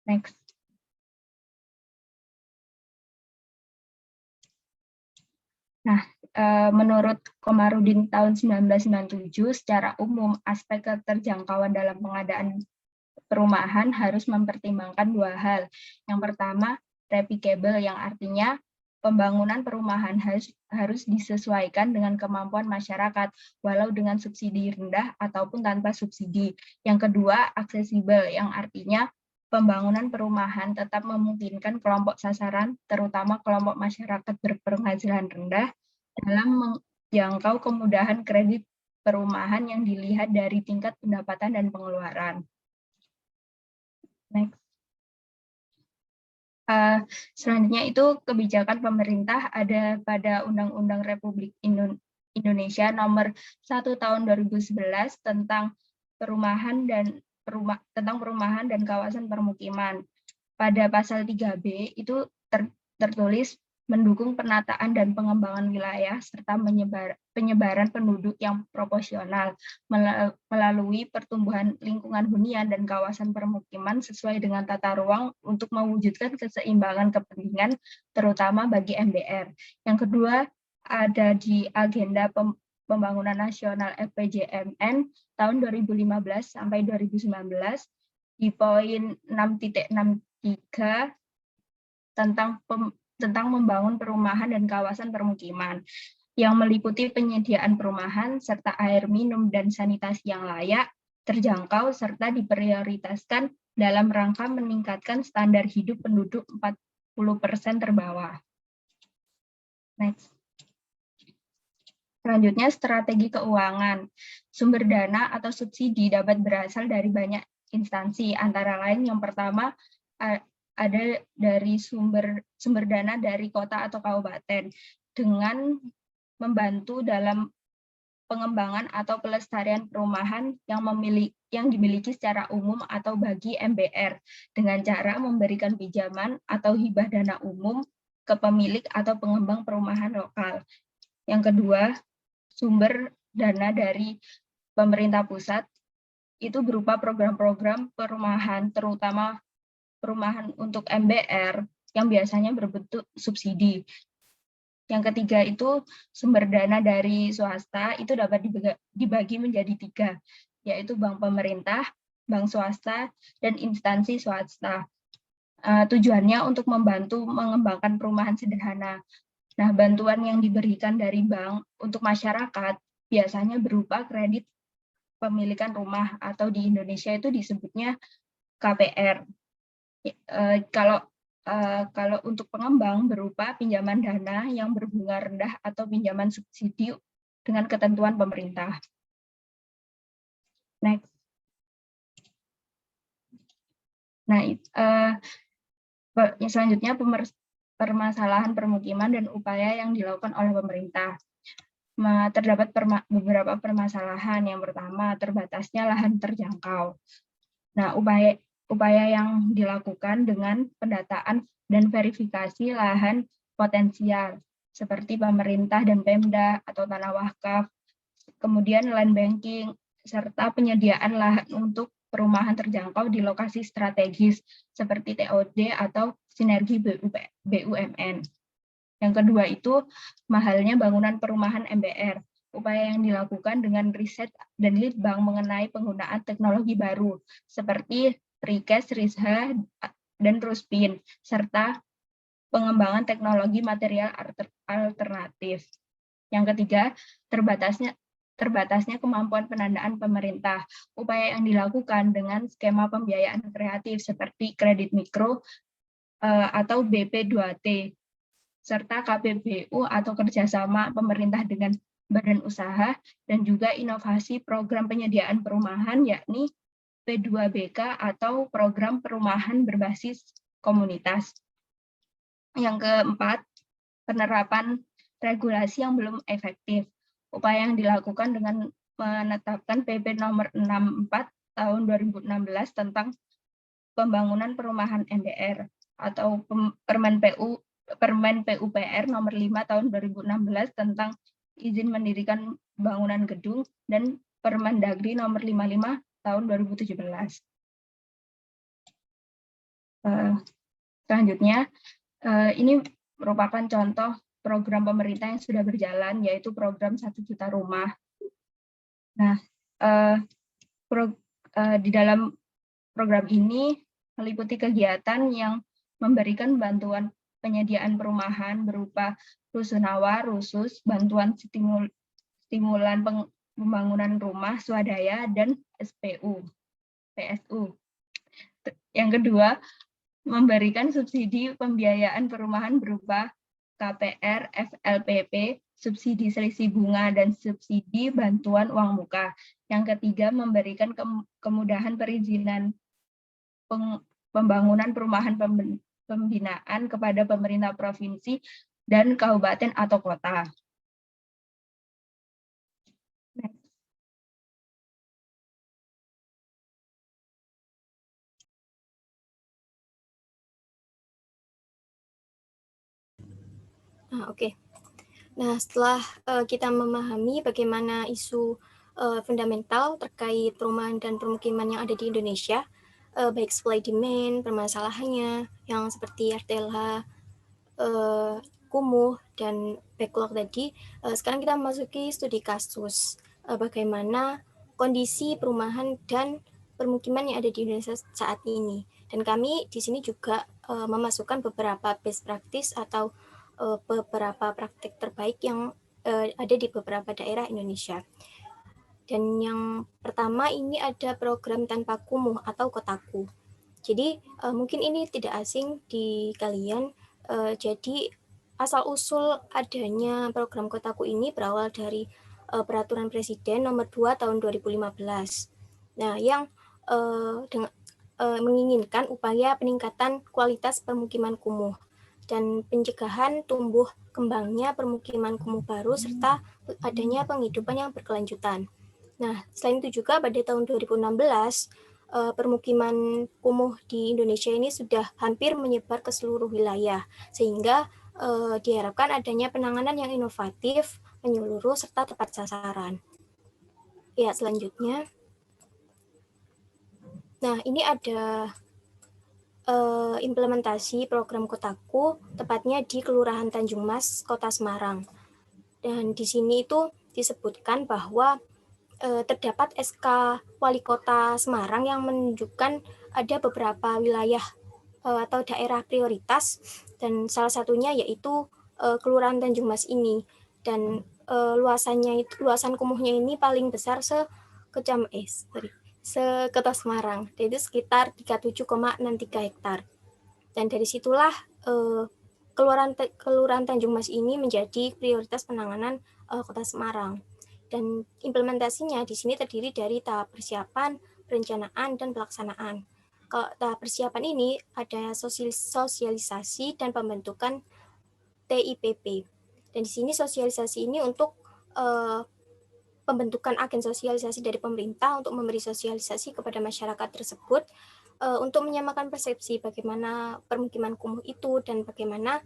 Next. Nah, menurut Komarudin tahun 1997, secara umum aspek keterjangkauan dalam pengadaan perumahan harus mempertimbangkan dua hal. Yang pertama, replicable, yang artinya pembangunan perumahan harus disesuaikan dengan kemampuan masyarakat, walau dengan subsidi rendah ataupun tanpa subsidi. Yang kedua, aksesibel, yang artinya pembangunan perumahan tetap memungkinkan kelompok sasaran, terutama kelompok masyarakat berpenghasilan rendah, dalam menjangkau kemudahan kredit perumahan yang dilihat dari tingkat pendapatan dan pengeluaran. Next. Selanjutnya itu kebijakan pemerintah ada pada Undang-Undang Republik Indonesia Nomor 1 Tahun 2011 tentang perumahan dan kawasan permukiman. Pada pasal 3B itu tertulis mendukung penataan dan pengembangan wilayah serta penyebaran penduduk yang proporsional melalui pertumbuhan lingkungan hunian dan kawasan permukiman sesuai dengan tata ruang untuk mewujudkan keseimbangan kepentingan terutama bagi MDR. Yang kedua, ada di agenda pembangunan nasional FPJMN tahun 2015 sampai 2019 di poin 6.63 tentang membangun perumahan dan kawasan permukiman yang meliputi penyediaan perumahan serta air minum dan sanitasi yang layak, terjangkau, serta diprioritaskan dalam rangka meningkatkan standar hidup penduduk 40% terbawah. Next. Selanjutnya, strategi keuangan. Sumber dana atau subsidi dapat berasal dari banyak instansi, antara lain yang pertama ada dari sumber dana dari kota atau kabupaten dengan membantu dalam pengembangan atau pelestarian perumahan yang dimiliki secara umum atau bagi MBR dengan cara memberikan pinjaman atau hibah dana umum ke pemilik atau pengembang perumahan lokal. Yang kedua, sumber dana dari pemerintah pusat itu berupa program-program perumahan, terutama perumahan untuk MBR yang biasanya berbentuk subsidi. Yang ketiga itu sumber dana dari swasta itu dapat dibagi menjadi 3, yaitu bank pemerintah, bank swasta, dan instansi swasta. Tujuannya untuk membantu mengembangkan perumahan sederhana. Nah, bantuan yang diberikan dari bank untuk masyarakat biasanya berupa kredit pemilikan rumah atau di Indonesia itu disebutnya KPR. Kalau untuk pengembang berupa pinjaman dana yang berbunga rendah atau pinjaman subsidi dengan ketentuan pemerintah. Next. Nah, selanjutnya permasalahan permukiman dan upaya yang dilakukan oleh pemerintah. Terdapat beberapa permasalahan. Yang pertama, terbatasnya lahan terjangkau. Nah, upaya yang dilakukan dengan pendataan dan verifikasi lahan potensial, seperti pemerintah dan Pemda atau tanah wakaf, kemudian land banking, serta penyediaan lahan untuk perumahan terjangkau di lokasi strategis, seperti TOD atau sinergi BUMN. Yang kedua itu mahalnya bangunan perumahan MBR. Upaya yang dilakukan dengan riset dan litbang mengenai penggunaan teknologi baru, seperti precast, risha, dan Ruspin, serta pengembangan teknologi material alternatif. Yang ketiga, terbatasnya kemampuan pendanaan pemerintah. Upaya yang dilakukan dengan skema pembiayaan kreatif seperti kredit mikro atau BP2T, serta KPBU atau kerjasama pemerintah dengan badan usaha, dan juga inovasi program penyediaan perumahan, yakni P2BK atau program perumahan berbasis komunitas. Yang keempat, penerapan regulasi yang belum efektif. Upaya yang dilakukan dengan menetapkan PP nomor 64 tahun 2016 tentang pembangunan perumahan MDR atau Permen PUPR nomor 5 tahun 2016 tentang izin mendirikan bangunan gedung, dan Permendagri nomor 55 tahun 2017. Selanjutnya, ini merupakan contoh program pemerintah yang sudah berjalan, yaitu program 1 juta rumah. Nah, di dalam program ini meliputi kegiatan yang memberikan bantuan penyediaan perumahan berupa rusunawa, rusus, bantuan stimulan pembangunan rumah swadaya, dan PSU. Yang kedua, memberikan subsidi pembiayaan perumahan berupa KPR, FLPP, subsidi selisih bunga, dan subsidi bantuan uang muka. Yang ketiga, memberikan kemudahan perizinan pembangunan perumahan pembinaan kepada pemerintah provinsi dan kabupaten atau kota. Oke. Nah, setelah kita memahami bagaimana isu fundamental terkait perumahan dan permukiman yang ada di Indonesia, baik supply demand, permasalahannya yang seperti RTLH, kumuh, dan backlog tadi, sekarang kita memasuki studi kasus bagaimana kondisi perumahan dan permukiman yang ada di Indonesia saat ini. Dan kami di sini juga memasukkan beberapa best practice atau beberapa praktik terbaik yang ada di beberapa daerah Indonesia. Dan yang pertama ini ada program tanpa kumuh atau Kotaku. Jadi mungkin ini tidak asing di kalian. Jadi asal-usul adanya program Kotaku ini berawal dari Peraturan Presiden nomor 2 tahun 2015. Nah, yang menginginkan upaya peningkatan kualitas permukiman kumuh dan pencegahan tumbuh kembangnya permukiman kumuh baru serta adanya penghidupan yang berkelanjutan. Nah, selain itu juga pada tahun 2016 permukiman kumuh di Indonesia ini sudah hampir menyebar ke seluruh wilayah, sehingga diharapkan adanya penanganan yang inovatif, menyeluruh serta tepat sasaran. Ya, selanjutnya. Nah, ini ada implementasi program Kotaku, tepatnya di Kelurahan Tanjung Mas, Kota Semarang. Dan di sini itu disebutkan bahwa terdapat SK Wali Kota Semarang yang menunjukkan ada beberapa wilayah atau daerah prioritas, dan salah satunya yaitu Kelurahan Tanjung Mas ini. Dan luasan kumuhnya ini paling besar se-Kota Semarang, yaitu sekitar 37,63 hektar. Dan dari situlah Kelurahan Tanjung Mas ini menjadi prioritas penanganan Kota Semarang. Dan implementasinya di sini terdiri dari tahap persiapan, perencanaan, dan pelaksanaan. Kalau tahap persiapan ini ada sosialisasi dan pembentukan TIPP. Dan di sini sosialisasi ini untuk pembentukan agen sosialisasi dari pemerintah untuk memberi sosialisasi kepada masyarakat tersebut untuk menyamakan persepsi bagaimana permukiman kumuh itu dan bagaimana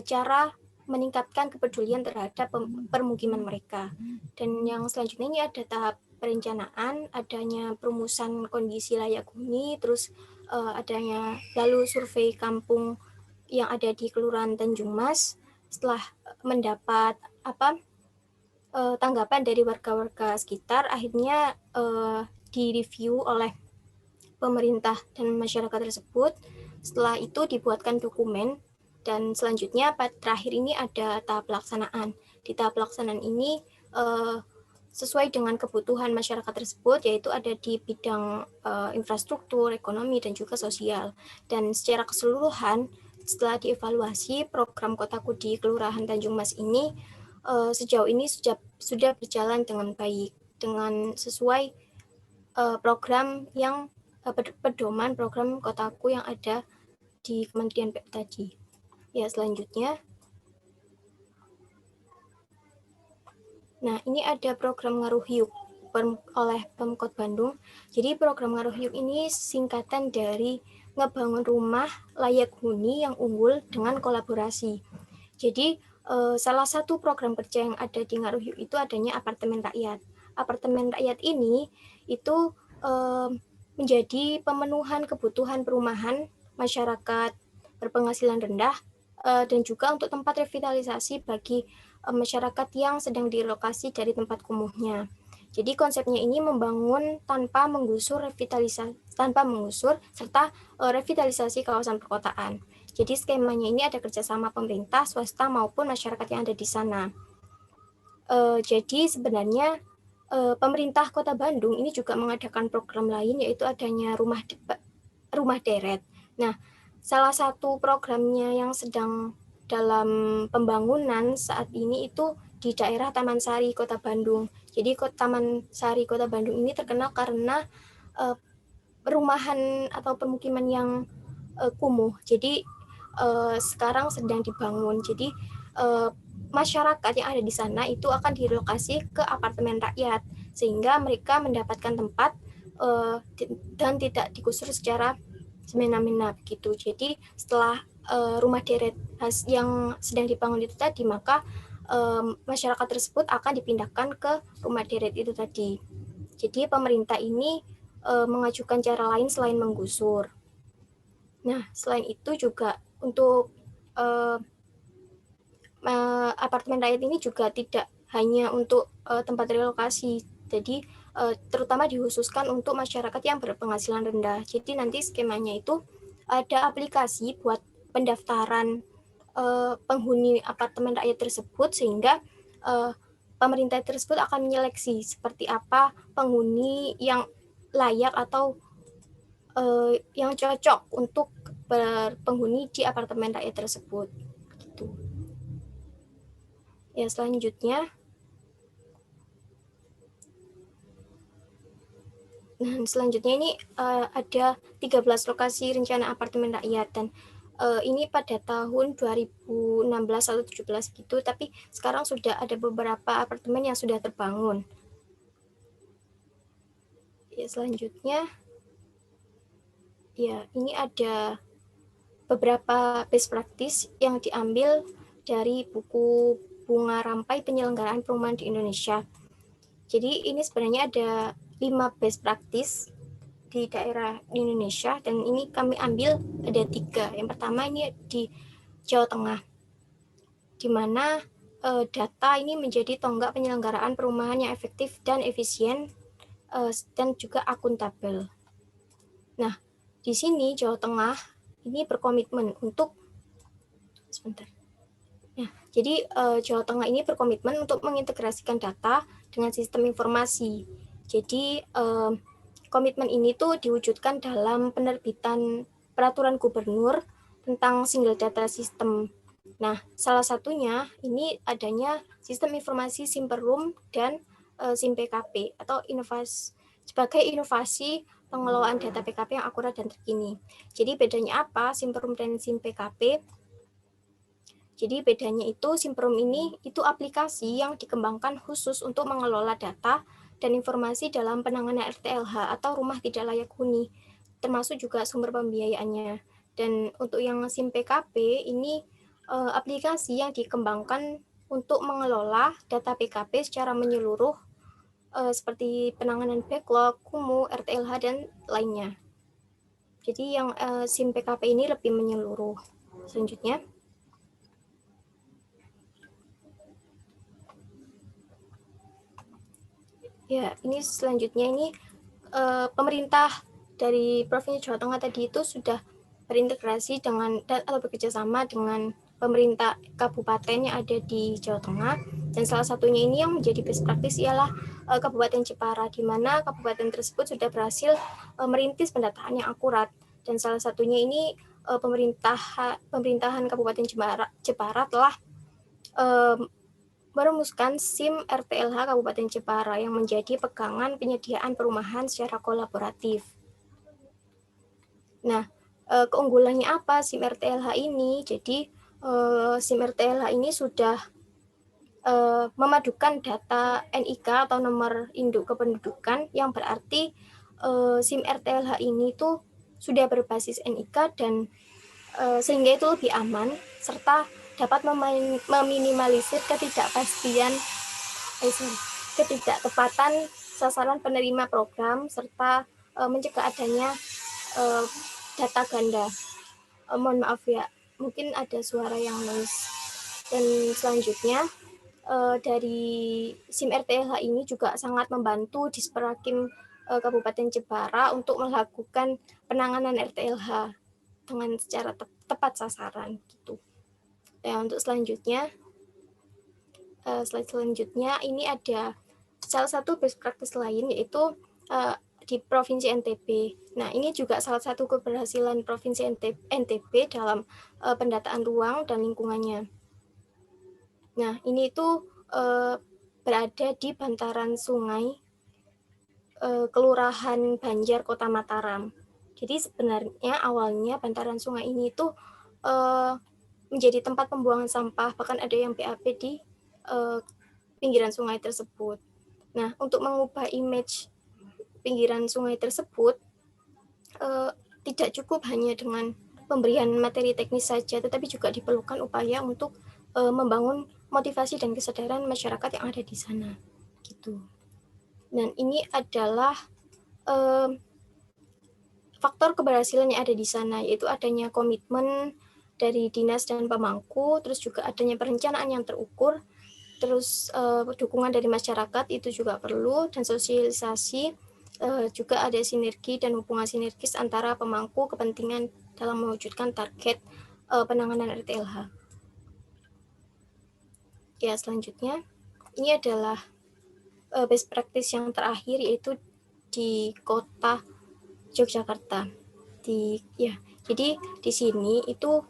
cara meningkatkan kepedulian terhadap permukiman mereka. Dan yang selanjutnya ini ada tahap perencanaan, adanya perumusan kondisi layak huni, terus adanya lalu survei kampung yang ada di Kelurahan Tanjung Mas. Setelah mendapat tanggapan dari warga-warga sekitar, akhirnya direview oleh pemerintah dan masyarakat tersebut, Setelah itu dibuatkan dokumen, dan selanjutnya terakhir ini ada tahap pelaksanaan. Di tahap pelaksanaan ini sesuai dengan kebutuhan masyarakat tersebut, yaitu ada di bidang infrastruktur, ekonomi, dan juga sosial. Dan secara keseluruhan, setelah dievaluasi, program Kotaku di Kelurahan Tanjung Mas ini sejauh ini sudah berjalan dengan baik, dengan sesuai program yang pedoman program Kotaku yang ada di Kementerian PUP tadi. Ya, selanjutnya. Nah, ini ada program Ngaruh Yuk oleh Pemkot Bandung. Jadi program Ngaruh Yuk ini singkatan dari ngebangun rumah layak huni yang unggul dengan kolaborasi. Jadi salah satu program kerja yang ada di Ngaruh Yuk itu adanya apartemen rakyat. Apartemen rakyat ini itu menjadi pemenuhan kebutuhan perumahan masyarakat berpenghasilan rendah dan juga untuk tempat revitalisasi bagi masyarakat yang sedang direlokasi dari tempat kumuhnya. Jadi konsepnya ini membangun tanpa menggusur serta revitalisasi kawasan perkotaan. Jadi skemanya ini ada kerjasama pemerintah, swasta maupun masyarakat yang ada di sana. Jadi sebenarnya pemerintah Kota Bandung ini juga mengadakan program lain, yaitu adanya rumah deret. Nah, salah satu programnya yang sedang dalam pembangunan saat ini itu di daerah Taman Sari, Kota Bandung. Jadi Taman Sari, Kota Bandung ini terkenal karena perumahan atau permukiman yang kumuh. Jadi sekarang sedang dibangun. Jadi masyarakat yang ada di sana itu akan direlokasi ke apartemen rakyat, sehingga mereka mendapatkan tempat dan tidak digusur secara semena-mena begitu. Jadi setelah rumah deret yang sedang dibangun itu tadi, maka masyarakat tersebut akan dipindahkan ke rumah deret itu tadi. Jadi pemerintah ini mengajukan cara lain selain menggusur. Nah, selain itu juga untuk apartemen rakyat ini juga tidak hanya untuk tempat relokasi, jadi terutama dikhususkan untuk masyarakat yang berpenghasilan rendah. Jadi nanti skemanya itu ada aplikasi buat pendaftaran penghuni apartemen rakyat tersebut, sehingga pemerintah tersebut akan menyeleksi seperti apa penghuni yang layak atau yang cocok untuk berpenghuni di apartemen rakyat tersebut. Gitu. Ya, selanjutnya. Nah, selanjutnya ini ada 13 lokasi rencana apartemen rakyat, dan ini pada tahun 2016 atau 2017 gitu, tapi sekarang sudah ada beberapa apartemen yang sudah terbangun. Ya, selanjutnya. Ya, ini ada beberapa best practice yang diambil dari buku Bunga Rampai Penyelenggaraan Perumahan di Indonesia. Jadi ini sebenarnya ada 5 best practice di daerah di Indonesia, dan ini kami ambil ada 3. Yang pertama ini di Jawa Tengah, di mana data ini menjadi tonggak penyelenggaraan perumahan yang efektif dan efisien dan juga akuntabel. Nah, di sini Jawa Tengah ini berkomitmen untuk jadi Jawa Tengah ini berkomitmen untuk mengintegrasikan data dengan sistem informasi. Jadi komitmen ini tuh diwujudkan dalam penerbitan peraturan gubernur tentang single data system. Nah, salah satunya ini adanya sistem informasi Simperum dan SimPKP atau sebagai inovasi pengelolaan data PKP yang akurat dan terkini. Jadi bedanya apa Simperum dan SimPKP? Jadi bedanya itu Simperum ini itu aplikasi yang dikembangkan khusus untuk mengelola data dan informasi dalam penanganan RTLH atau rumah tidak layak huni, termasuk juga sumber pembiayaannya. Dan untuk yang SimPKP ini aplikasi yang dikembangkan untuk mengelola data PKP secara menyeluruh seperti penanganan backlog, kumuh, RTLH, dan lainnya. Jadi yang SimPKP ini lebih menyeluruh. Selanjutnya. Ya, ini selanjutnya ini pemerintah dari Provinsi Jawa Tengah tadi itu sudah berintegrasi dengan atau bekerja sama dengan pemerintah kabupaten yang ada di Jawa Tengah, dan salah satunya ini yang menjadi best practice ialah Kabupaten Jepara, di mana kabupaten tersebut sudah berhasil merintis pendataan yang akurat, dan salah satunya ini pemerintahan Kabupaten Jepara telah merumuskan SIM RTLH Kabupaten Jepara yang menjadi pegangan penyediaan perumahan secara kolaboratif. Nah, keunggulannya apa SIM RTLH ini? Jadi SIM RTLH ini sudah memadukan data NIK atau nomor induk kependudukan, yang berarti SIM RTLH ini tuh sudah berbasis NIK dan sehingga itu lebih aman serta dapat meminimalisir ketidaktepatan sasaran penerima program serta mencegah adanya data ganda. Mohon maaf ya, mungkin ada suara yang noise. Dan selanjutnya dari SIM RTLH ini juga sangat membantu Disperhakim Kabupaten Jepara untuk melakukan penanganan RTLH dengan secara tepat sasaran gitu. Dan untuk selanjutnya, slide selanjutnya ini ada salah satu best practice lain, yaitu di Provinsi NTB. Nah, ini juga salah satu keberhasilan Provinsi NTB dalam pendataan ruang dan lingkungannya. Nah, ini itu berada di bantaran sungai Kelurahan Banjar, Kota Mataram. Jadi sebenarnya awalnya bantaran sungai ini itu menjadi tempat pembuangan sampah, bahkan ada yang BAB di pinggiran sungai tersebut. Nah, untuk mengubah image pinggiran sungai tersebut, tidak cukup hanya dengan pemberian materi teknis saja, tetapi juga diperlukan upaya untuk membangun motivasi dan kesadaran masyarakat yang ada di sana. Gitu. Dan ini adalah faktor keberhasilan yang ada di sana, yaitu adanya komitmen dari dinas dan pemangku, terus juga adanya perencanaan yang terukur, terus dukungan dari masyarakat itu juga perlu, dan sosialisasi, juga ada sinergi dan hubungan sinergis antara pemangku kepentingan dalam mewujudkan target penanganan RTLH. Ya, selanjutnya, ini adalah best practice yang terakhir, yaitu di kota Yogyakarta. Jadi di sini itu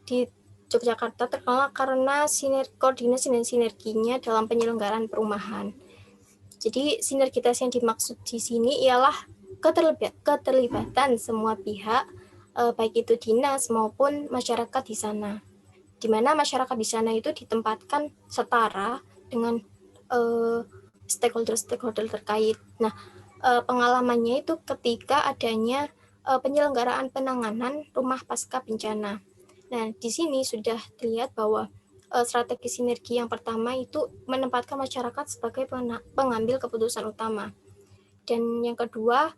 di Yogyakarta terkenal karena koordinasi dan sinerginya dalam penyelenggaraan perumahan. Jadi sinergitas yang dimaksud di sini ialah keterlibatan semua pihak, baik itu dinas maupun masyarakat di sana. Di mana masyarakat di sana itu ditempatkan setara dengan stakeholder terkait. Nah, pengalamannya itu ketika adanya penyelenggaraan penanganan rumah pasca bencana. Nah, di sini sudah terlihat bahwa strategi sinergi yang pertama itu menempatkan masyarakat sebagai pengambil keputusan utama. Dan yang kedua,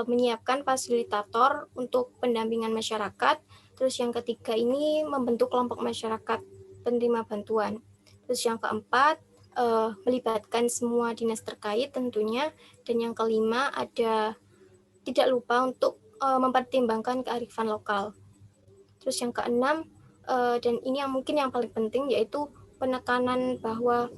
menyiapkan fasilitator untuk pendampingan masyarakat. Terus yang ketiga ini membentuk kelompok masyarakat penerima bantuan. Terus yang keempat, melibatkan semua dinas terkait tentunya, dan yang kelima ada tidak lupa untuk mempertimbangkan kearifan lokal. Terus yang keenam, dan ini yang mungkin yang paling penting, yaitu penekanan bahwa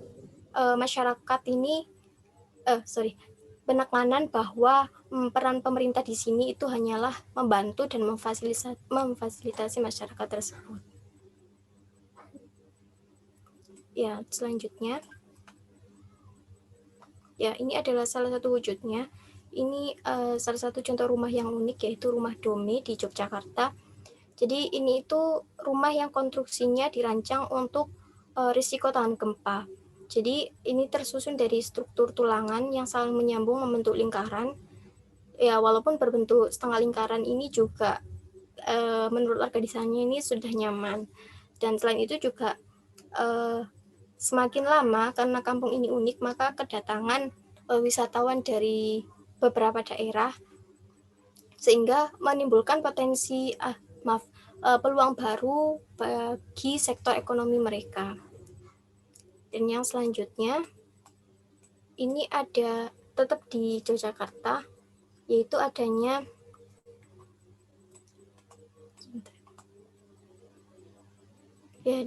penekanan bahwa peran pemerintah di sini itu hanyalah membantu dan memfasilitasi masyarakat tersebut. Ya, selanjutnya. Ya, ini adalah salah satu wujudnya. Ini salah satu contoh rumah yang unik, yaitu rumah Dome di Yogyakarta. Jadi ini itu rumah yang konstruksinya dirancang untuk risiko tahan gempa. Jadi ini tersusun dari struktur tulangan yang saling menyambung membentuk lingkaran. Ya, walaupun berbentuk setengah lingkaran ini juga menurut warga di sana ini sudah nyaman. Dan selain itu juga semakin lama karena kampung ini unik, maka kedatangan wisatawan dari beberapa daerah sehingga menimbulkan potensi peluang baru bagi sektor ekonomi mereka. Dan yang selanjutnya ini ada tetap di Yogyakarta, yaitu adanya Ya,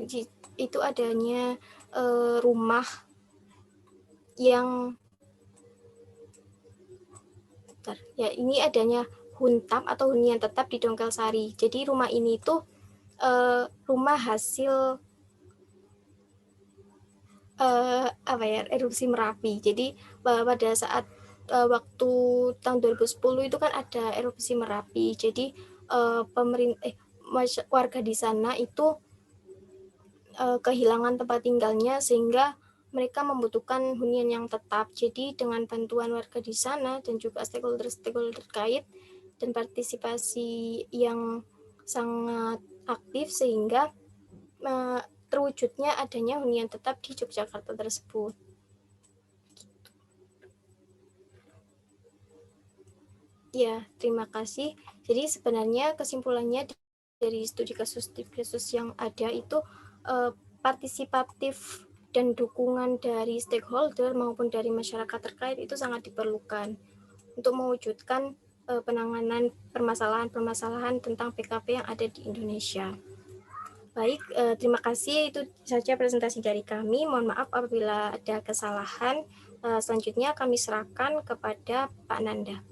itu adanya rumah yang ini adanya huntap atau hunian tetap di Dongkelsari. Jadi rumah ini tuh rumah hasil erupsi Merapi. Jadi pada saat waktu tahun 2010 itu kan ada erupsi Merapi. Jadi warga di sana itu kehilangan tempat tinggalnya sehingga mereka membutuhkan hunian yang tetap. Jadi dengan bantuan warga di sana dan juga stakeholder terkait dan partisipasi yang sangat aktif sehingga terwujudnya adanya hunian tetap di Yogyakarta tersebut. Ya, terima kasih. Jadi sebenarnya kesimpulannya dari studi kasus yang ada itu partisipatif dan dukungan dari stakeholder maupun dari masyarakat terkait itu sangat diperlukan untuk mewujudkan penanganan permasalahan-permasalahan tentang PKP yang ada di Indonesia. Baik, terima kasih. Itu saja presentasi dari kami. Mohon maaf apabila ada kesalahan. Selanjutnya kami serahkan kepada Pak Nanda.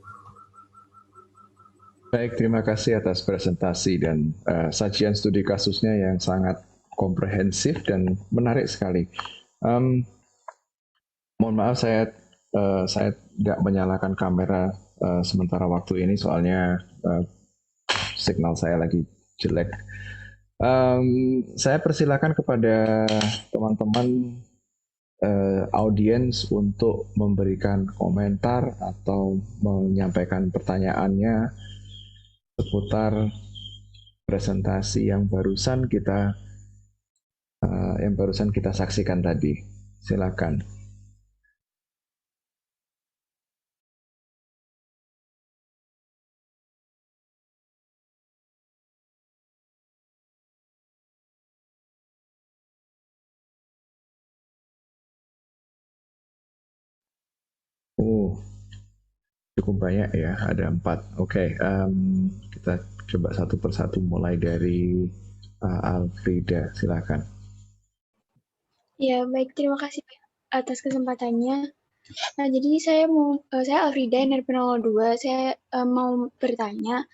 Baik, terima kasih atas presentasi dan sajian studi kasusnya yang sangat komprehensif dan menarik sekali. Mohon maaf saya nggak menyalakan kamera sementara waktu ini soalnya signal saya lagi jelek. Saya persilakan kepada teman-teman audiens untuk memberikan komentar atau menyampaikan pertanyaannya seputar presentasi yang barusan kita saksikan tadi. Silakan. Cukup banyak ya, ada 4. Oke, kita coba satu persatu mulai dari Alfrida, silakan. Ya, baik. Terima kasih atas kesempatannya. Nah, jadi saya Alfrida, NRP 02. Saya mau bertanya.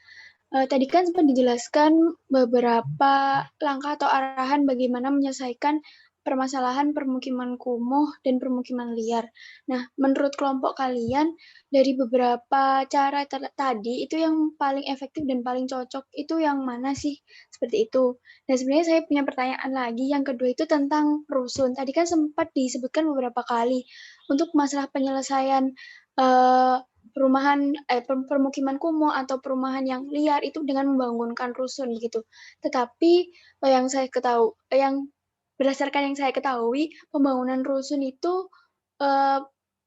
Tadi kan sempat dijelaskan beberapa langkah atau arahan bagaimana menyelesaikan permasalahan permukiman kumuh dan permukiman liar. Nah, menurut kelompok kalian, dari beberapa cara tadi, itu yang paling efektif dan paling cocok itu yang mana sih? Seperti itu. Dan sebenarnya saya punya pertanyaan lagi, yang kedua itu tentang rusun. Tadi kan sempat disebutkan beberapa kali, untuk masalah penyelesaian permukiman kumuh atau perumahan yang liar itu dengan membangunkan rusun gitu. Tetapi berdasarkan yang saya ketahui, pembangunan rusun itu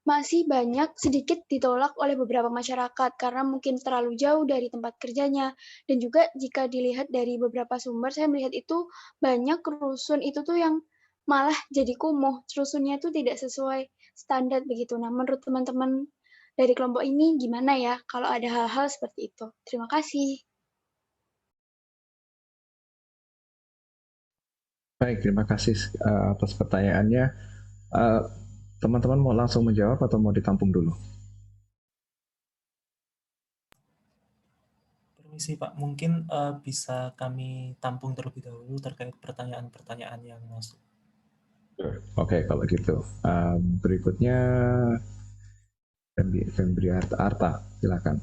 masih banyak sedikit ditolak oleh beberapa masyarakat karena mungkin terlalu jauh dari tempat kerjanya. Dan juga jika dilihat dari beberapa sumber, saya melihat itu banyak rusun itu tuh yang malah jadi kumuh. Rusunnya itu tidak sesuai standar begitu. Nah, menurut teman-teman dari kelompok ini gimana ya kalau ada hal-hal seperti itu? Terima kasih. Baik, terima kasih atas pertanyaannya. Teman-teman mau langsung menjawab atau mau ditampung dulu? Permisi Pak, mungkin bisa kami tampung terlebih dahulu terkait pertanyaan-pertanyaan yang masuk. Oke, kalau gitu. Berikutnya Fembri Arta, silakan.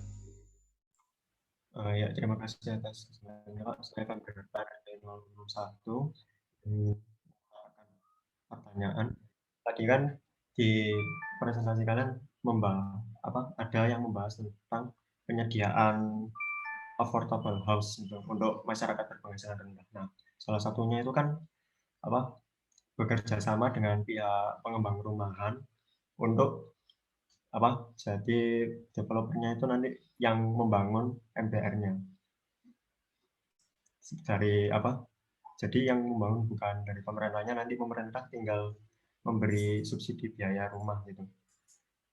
Ya, terima kasih atas kesempatannya Pak. Saya akan berdebat dari 01. Pertanyaan tadi kan di presentasi kalian ada yang membahas tentang penyediaan affordable house untuk masyarakat berpenghasilan rendah. Nah, salah satunya itu kan bekerja sama dengan pihak pengembang rumahan untuk jadi developernya itu nanti yang membangun MBR-nya dari jadi yang membangun bukan dari pemerintahnya, nanti pemerintah tinggal memberi subsidi biaya rumah gitu.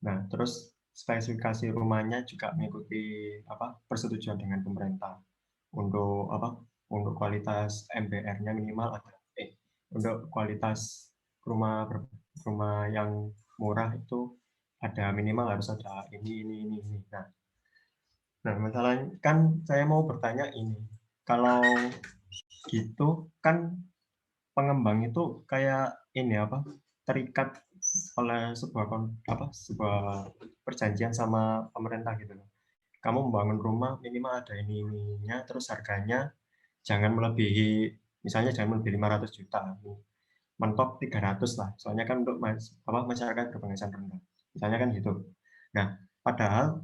Nah, terus spesifikasi rumahnya juga mengikuti persetujuan dengan pemerintah untuk untuk kualitas MBR-nya minimal ada untuk kualitas rumah yang murah itu ada minimal harus ada ini. Nah, masalahnya kan saya mau bertanya ini, kalau gitu kan pengembang itu kayak ini apa, terikat oleh sebuah perjanjian sama pemerintah gitu loh. Kamu membangun rumah minimal ada ininya, terus harganya jangan melebihi, misalnya jangan melebihi 500 juta, mentok 300 lah, soalnya kan untuk masyarakat berpenghasilan rendah, misalnya kan gitu. Nah, padahal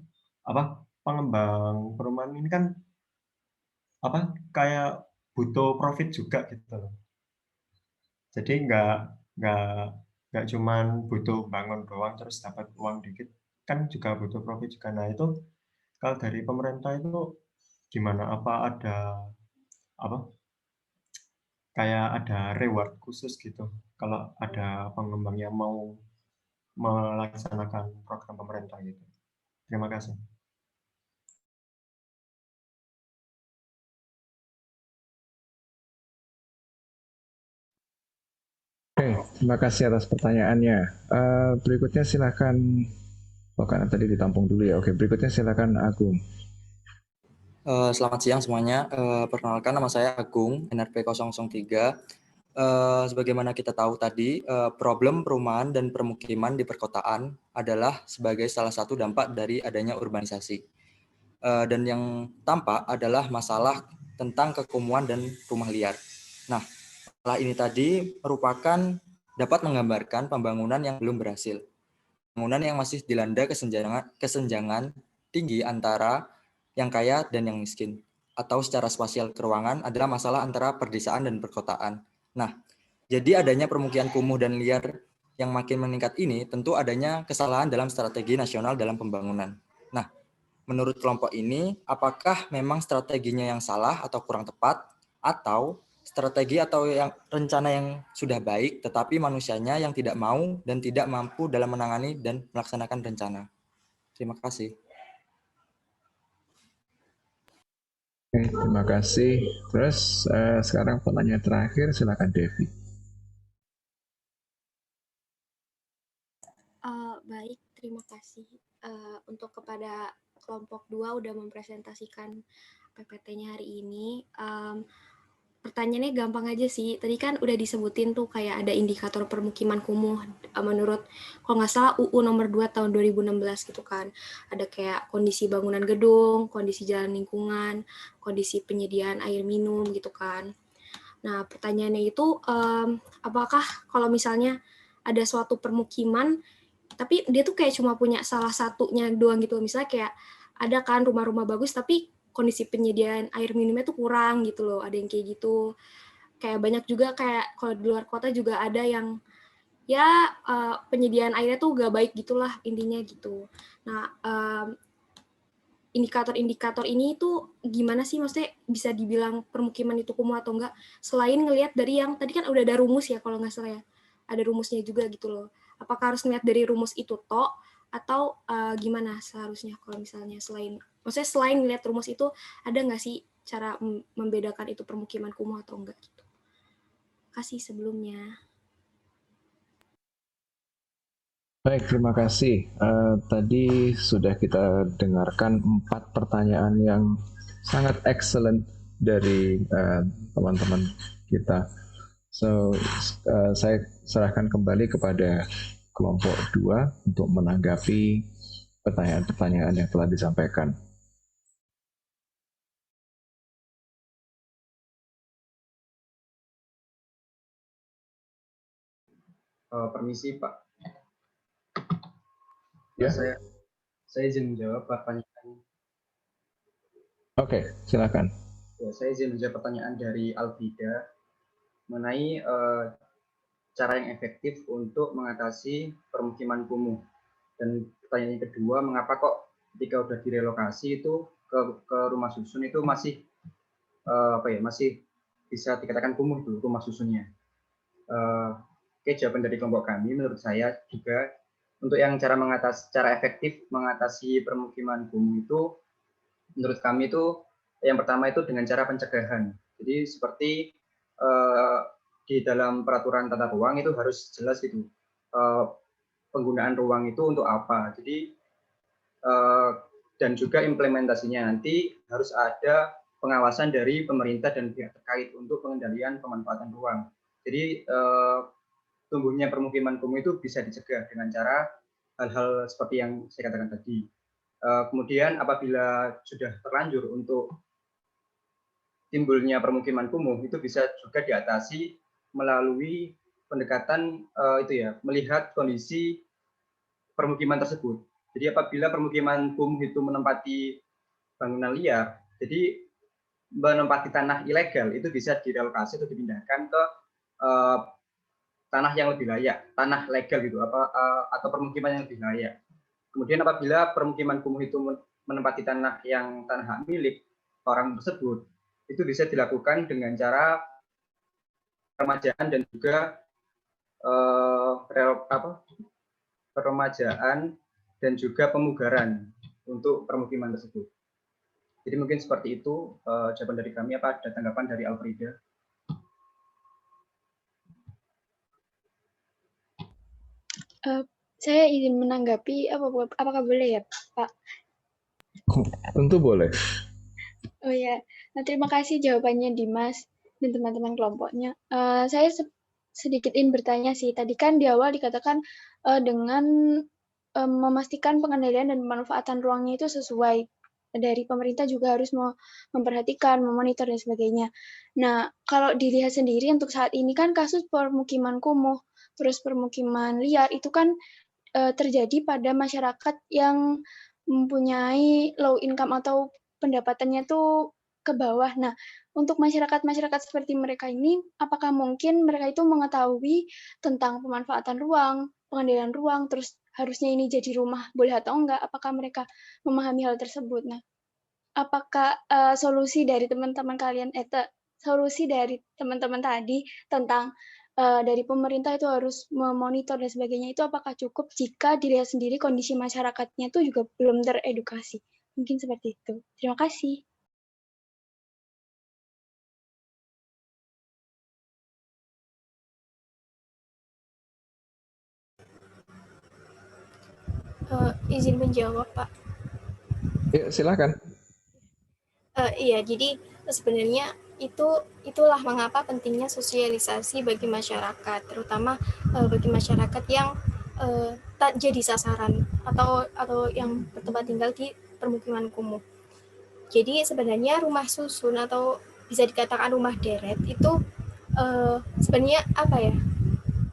pengembang perumahan ini kan kayak butuh profit juga gitu loh. Jadi nggak cuman butuh bangun doang terus dapat uang dikit, kan juga butuh profit juga. Nah itu kalau dari pemerintah itu gimana? Apa ada kayak ada reward khusus gitu kalau ada pengembang yang mau melaksanakan program pemerintah gitu? Terima kasih. Oke, terima kasih atas pertanyaannya. Berikutnya silakan. Karena tadi ditampung dulu ya. Oke, berikutnya silakan Agung. Selamat siang semuanya. Perkenalkan, nama saya Agung, NRP 003. Sebagaimana kita tahu tadi, problem perumahan dan permukiman di perkotaan adalah sebagai salah satu dampak dari adanya urbanisasi. Dan yang tampak adalah masalah tentang kekumuhan dan rumah liar. Nah, masalah ini tadi merupakan dapat menggambarkan pembangunan yang belum berhasil. Pembangunan yang masih dilanda kesenjangan tinggi antara yang kaya dan yang miskin, atau secara spasial keruangan adalah masalah antara perdesaan dan perkotaan. Nah, jadi adanya permukiman kumuh dan liar yang makin meningkat ini tentu adanya kesalahan dalam strategi nasional dalam pembangunan. Nah, menurut kelompok ini, apakah memang strateginya yang salah atau kurang tepat, atau strategi atau yang rencana yang sudah baik, tetapi manusianya yang tidak mau dan tidak mampu dalam menangani dan melaksanakan rencana? Terima kasih. Oke, terima kasih. Terus sekarang pertanyaan terakhir, silakan Devi. Baik, terima kasih untuk kepada kelompok 2 udah mempresentasikan PPT-nya hari ini. Pertanyaannya gampang aja sih. Tadi kan udah disebutin tuh kayak ada indikator permukiman kumuh menurut kalau nggak salah UU nomor 2 tahun 2016 gitu kan. Ada kayak kondisi bangunan gedung, kondisi jalan lingkungan, kondisi penyediaan air minum gitu kan. Nah, pertanyaannya itu apakah kalau misalnya ada suatu permukiman tapi dia tuh kayak cuma punya salah satunya doang gitu. Misalnya kayak ada kan rumah-rumah bagus tapi kondisi penyediaan air minumnya tuh kurang gitu loh, ada yang kayak gitu. Kayak banyak juga kayak kalau di luar kota juga ada yang ya penyediaan airnya tuh gak baik gitulah intinya gitu. Nah, indikator-indikator ini tuh gimana sih, maksudnya bisa dibilang permukiman itu kumuh atau enggak, selain ngelihat dari yang tadi kan udah ada rumus ya kalau nggak salah ya, ada rumusnya juga gitu loh. Apakah harus ngelihat dari rumus itu toh atau gimana seharusnya kalau misalnya maksudnya selain ngelihat rumus itu ada nggak sih cara membedakan itu permukiman kumuh atau enggak gitu. Kasih sebelumnya. Baik, terima kasih. Tadi sudah kita dengarkan 4 pertanyaan yang sangat excellent dari teman-teman kita. So, saya serahkan kembali kepada kelompok 2 untuk menanggapi pertanyaan-pertanyaan yang telah disampaikan. Permisi Pak. Ya. Saya izin menjawab pertanyaan. Oke, silakan. Ya, saya izin menjawab pertanyaan dari Alvida mengenai cara yang efektif untuk mengatasi permukiman kumuh. Dan pertanyaan yang kedua, mengapa kok ketika udah direlokasi itu ke rumah susun itu masih masih bisa dikatakan kumuh itu rumah susunnya. Oke, jawaban dari kelompok kami menurut saya juga untuk yang cara efektif mengatasi permukiman kumuh itu menurut kami itu yang pertama itu dengan cara pencegahan. Jadi seperti di dalam peraturan tata ruang itu harus jelas gitu penggunaan ruang itu untuk apa. Jadi dan juga implementasinya nanti harus ada pengawasan dari pemerintah dan pihak terkait untuk pengendalian pemanfaatan ruang. Jadi tumbuhnya permukiman kumuh itu bisa dicegah dengan cara hal-hal seperti yang saya katakan tadi. Kemudian apabila sudah terlanjur untuk timbulnya permukiman kumuh itu bisa juga diatasi melalui pendekatan melihat kondisi permukiman tersebut. Jadi apabila permukiman kumuh itu menempati bangunan liar, jadi menempati tanah ilegal itu bisa direlokasi atau dipindahkan ke tanah yang lebih layak, tanah legal gitu, atau permukiman yang lebih layak. Kemudian apabila permukiman kumuh itu menempati tanah hak milik orang tersebut, itu bisa dilakukan dengan cara peremajaan dan juga peremajaan dan juga pemugaran untuk permukiman tersebut. Jadi mungkin seperti itu jawaban dari kami. Apa ada tanggapan dari Alfrida? Saya izin menanggapi, apakah boleh ya, Pak? Tentu boleh. Oh ya, nah, terima kasih jawabannya Dimas dan teman-teman kelompoknya. Saya sedikit ingin bertanya sih, tadi kan di awal dikatakan dengan memastikan pengendalian dan pemanfaatan ruangnya itu sesuai, dari pemerintah juga harus memperhatikan, memonitor dan sebagainya. Nah, kalau dilihat sendiri untuk saat ini kan kasus permukiman kumuh, terus permukiman liar itu kan terjadi pada masyarakat yang mempunyai low income atau pendapatannya tuh ke bawah. Nah, untuk masyarakat-masyarakat seperti mereka ini, apakah mungkin mereka itu mengetahui tentang pemanfaatan ruang, pengendalian ruang, terus harusnya ini jadi rumah boleh atau enggak? Apakah mereka memahami hal tersebut? Nah, apakah solusi dari teman-teman kalian, solusi dari teman-teman tadi tentang dari pemerintah itu harus memonitor dan sebagainya, itu apakah cukup jika dilihat sendiri kondisi masyarakatnya itu juga belum teredukasi? Mungkin seperti itu. Terima kasih. Izin menjawab, Pak. Ya, silakan. Iya, jadi sebenarnya itulah mengapa pentingnya sosialisasi bagi masyarakat, terutama bagi masyarakat yang tak jadi sasaran atau yang bertempat tinggal di permukiman kumuh. Jadi sebenarnya rumah susun atau bisa dikatakan rumah deret itu sebenarnya apa ya,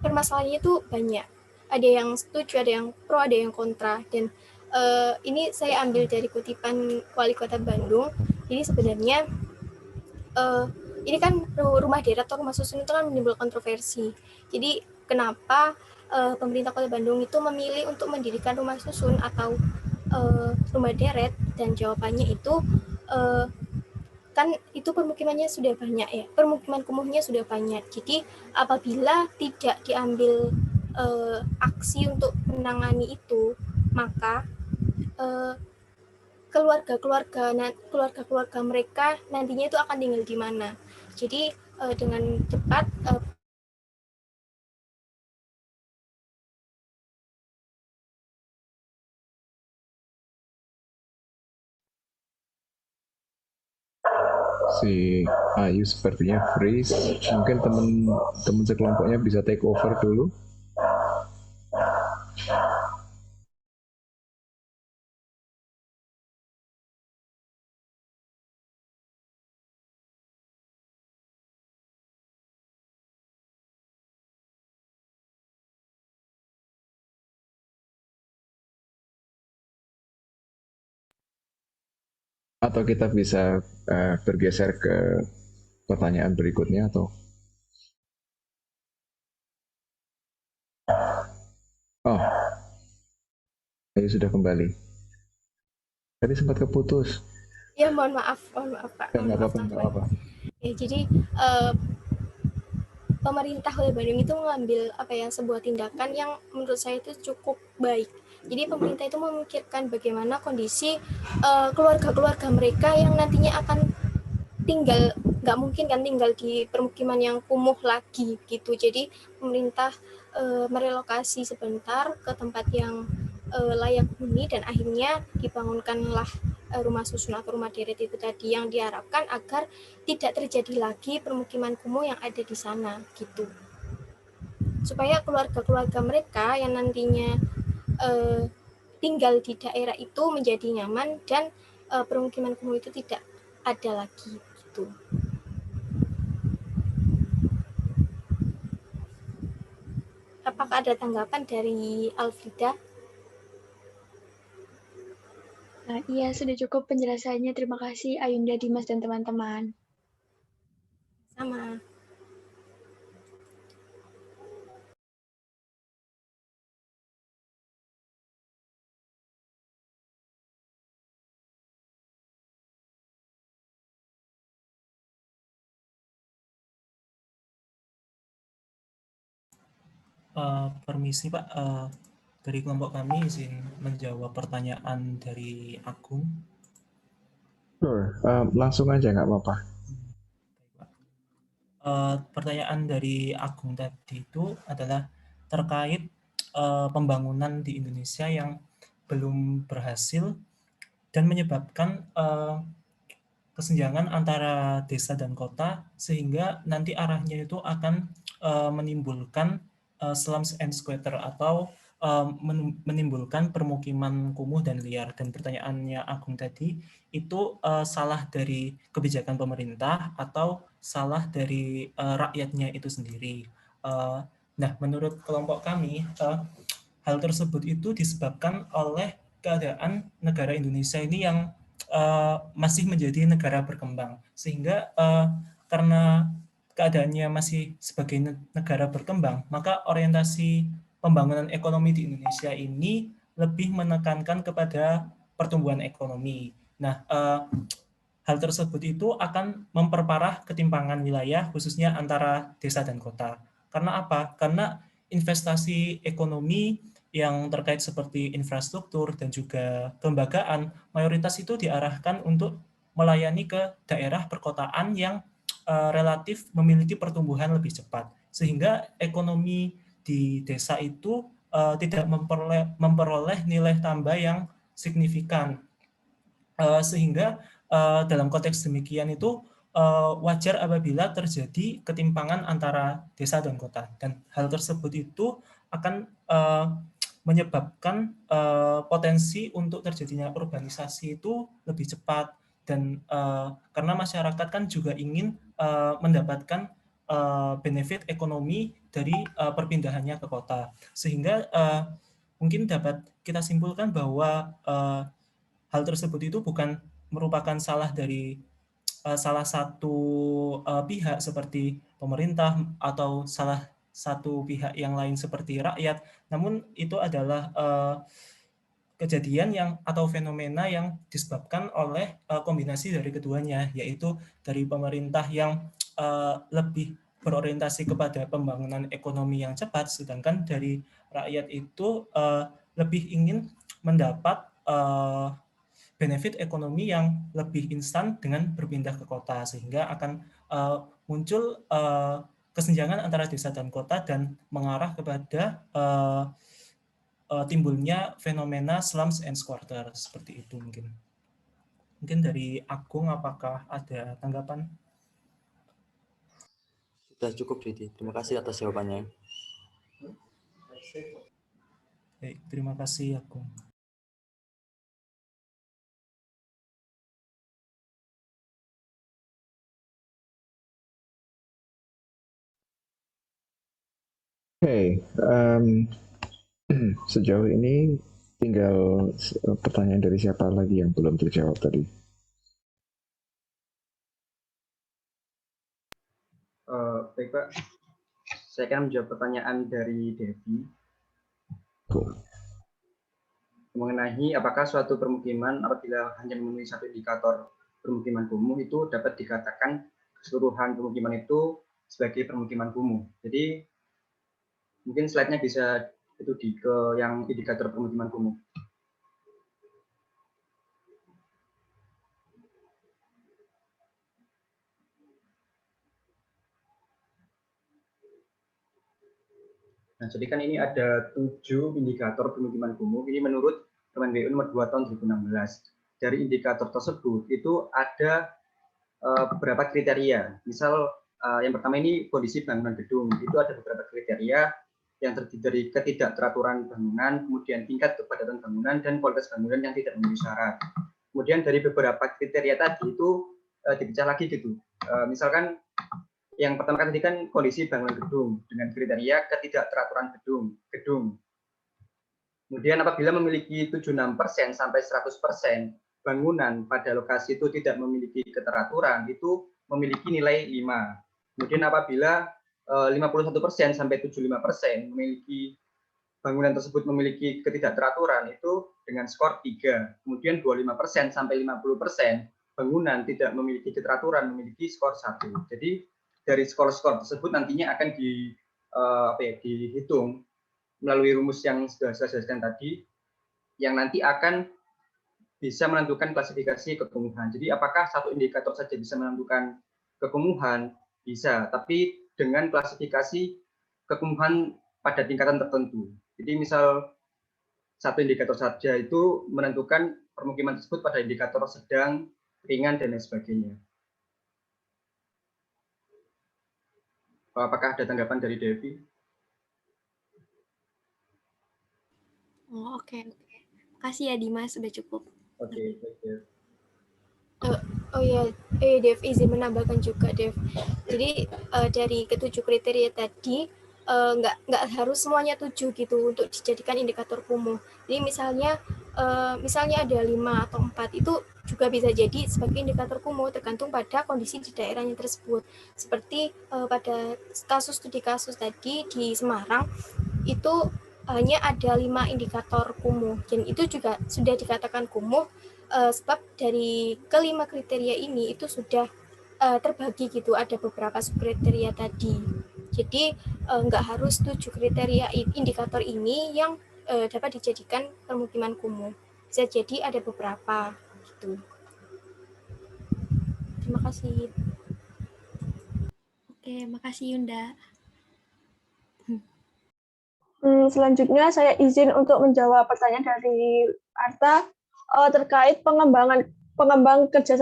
permasalahannya itu banyak. Ada yang setuju, ada yang pro, ada yang kontra. Dan ini saya ambil dari kutipan Wali Kota Bandung. Jadi sebenarnya ini kan rumah deret atau rumah susun itu kan menimbulkan kontroversi. Jadi kenapa pemerintah Kota Bandung itu memilih untuk mendirikan rumah susun atau rumah deret, dan jawabannya itu kan itu permukimannya sudah banyak ya, permukiman kumuhnya sudah banyak. Jadi apabila tidak diambil aksi untuk menangani itu, maka keluarga mereka nantinya itu akan tinggal di mana. Jadi dengan cepat Si Ayu sepertinya freeze. Mungkin teman sekelompoknya bisa take over dulu. Atau kita bisa bergeser ke pertanyaan berikutnya atau Ayu sudah kembali. Tadi sempat keputus. Ya, mohon maaf Pak. Nggak apa-apa. Ya, jadi pemerintah Kota Bandung itu mengambil sebuah tindakan yang menurut saya itu cukup baik. Jadi pemerintah itu memikirkan bagaimana kondisi keluarga-keluarga mereka yang nantinya akan tinggal nggak mungkin kan tinggal di permukiman yang kumuh lagi gitu. Jadi pemerintah merelokasi sebentar ke tempat yang layak huni dan akhirnya dibangunkanlah rumah susun atau rumah deret itu tadi yang diharapkan agar tidak terjadi lagi permukiman kumuh yang ada di sana gitu. Supaya keluarga-keluarga mereka yang nantinya tinggal di daerah itu menjadi nyaman dan permukiman kumuh itu tidak ada lagi gitu. Apakah ada tanggapan dari Alfrida? Iya, sudah cukup penjelasannya. Terima kasih Ayunda, Dimas, dan teman-teman. Sama. Permisi Pak, dari kelompok kami izin menjawab pertanyaan dari Agung. Sure, langsung aja nggak apa-apa. Pertanyaan dari Agung tadi itu adalah terkait pembangunan di Indonesia yang belum berhasil dan menyebabkan kesenjangan antara desa dan kota sehingga nanti arahnya itu akan menimbulkan slums and squatter atau menimbulkan permukiman kumuh dan liar. Dan pertanyaannya Agung tadi itu salah dari kebijakan pemerintah atau salah dari rakyatnya itu sendiri. Nah, menurut kelompok kami hal tersebut itu disebabkan oleh keadaan negara Indonesia ini yang masih menjadi negara berkembang, sehingga karena keadaannya masih sebagai negara berkembang, maka orientasi pembangunan ekonomi di Indonesia ini lebih menekankan kepada pertumbuhan ekonomi. Nah, hal tersebut itu akan memperparah ketimpangan wilayah khususnya antara desa dan kota. Karena apa? Karena investasi ekonomi yang terkait seperti infrastruktur dan juga kelembagaan, mayoritas itu diarahkan untuk melayani ke daerah perkotaan yang relatif memiliki pertumbuhan lebih cepat. Sehingga ekonomi di desa itu tidak memperoleh nilai tambah yang signifikan. Sehingga dalam konteks demikian itu wajar apabila terjadi ketimpangan antara desa dan kota. Dan hal tersebut itu akan menyebabkan potensi untuk terjadinya urbanisasi itu lebih cepat. Dan karena masyarakat kan juga ingin mendapatkan benefit ekonomi dari perpindahannya ke kota. Sehingga mungkin dapat kita simpulkan bahwa hal tersebut itu bukan merupakan salah dari salah satu pihak seperti pemerintah atau salah satu pihak yang lain seperti rakyat, namun itu adalah kejadian yang atau fenomena yang disebabkan oleh kombinasi dari keduanya, yaitu dari pemerintah yang lebih berorientasi kepada pembangunan ekonomi yang cepat, sedangkan dari rakyat itu lebih ingin mendapat benefit ekonomi yang lebih instan dengan berpindah ke kota, sehingga akan muncul kesenjangan antara desa dan kota dan mengarah kepada timbulnya fenomena slums and squatter seperti itu mungkin. Mungkin dari Agung, apakah ada tanggapan? Sudah cukup, Didi. Terima kasih atas jawabannya. Baik, terima kasih Agung. Oke, sejauh ini tinggal pertanyaan dari siapa lagi yang belum terjawab tadi? Baik Pak, saya akan menjawab pertanyaan dari Devi. Cool. Mengenai apakah suatu permukiman apabila hanya memenuhi satu indikator permukiman kumuh itu dapat dikatakan keseluruhan permukiman itu sebagai permukiman kumuh. Jadi mungkin slide-nya bisa itu ke yang indikator permukiman kumuh. Nah, jadi kan ini ada 7 indikator pemukiman kumuh. Ini menurut Permen BU nomor 2 tahun 2016. Dari indikator tersebut itu ada beberapa kriteria. Misal yang pertama ini kondisi bangunan gedung. Itu ada beberapa kriteria yang terdiri dari ketidakteraturan bangunan, kemudian tingkat kepadatan bangunan, dan kualitas bangunan yang tidak memenuhi syarat. Kemudian dari beberapa kriteria tadi itu dipecah lagi gitu. Misalkan yang pertama tadi kan kondisi bangunan gedung dengan kriteria ketidakteraturan gedung. Kemudian apabila memiliki 76% sampai 100% bangunan pada lokasi itu tidak memiliki keteraturan, itu memiliki nilai 5. Kemudian apabila 51% sampai 75% memiliki bangunan tersebut memiliki ketidakteraturan, itu dengan skor 3. Kemudian 25% sampai 50% bangunan tidak memiliki keteraturan memiliki skor 1. Jadi dari skor-skor tersebut nantinya akan dihitung melalui rumus yang sudah saya jelaskan tadi, yang nanti akan bisa menentukan klasifikasi kekumuhan. Jadi apakah satu indikator saja bisa menentukan kekumuhan? Bisa, tapi dengan klasifikasi kekumuhan pada tingkatan tertentu. Jadi misal satu indikator saja itu menentukan permukiman tersebut pada indikator sedang, ringan, dan lain sebagainya. Apakah ada tanggapan dari Devi? Oh, oke. Makasih ya Dimas, sudah cukup. Oke, baik. Oh ya, Dev, izin menambahkan juga, Dev. Jadi dari ketujuh kriteria tadi, nggak harus semuanya 7 gitu untuk dijadikan indikator kumuh. Jadi misalnya ada 5 atau 4 itu juga bisa jadi sebagai indikator kumuh tergantung pada kondisi di daerahnya tersebut. Seperti pada studi kasus tadi di Semarang itu hanya ada 5 indikator kumuh, dan itu juga sudah dikatakan kumuh sebab dari kelima kriteria ini itu sudah terbagi gitu, ada beberapa subkriteria tadi. Jadi nggak harus 7 kriteria indikator ini yang dapat dijadikan permukiman kumuh. Bisa jadi ada beberapa gitu. Terima kasih. Oke, makasih Yunda. Selanjutnya saya izin untuk menjawab pertanyaan dari Arta terkait pengembang bekerja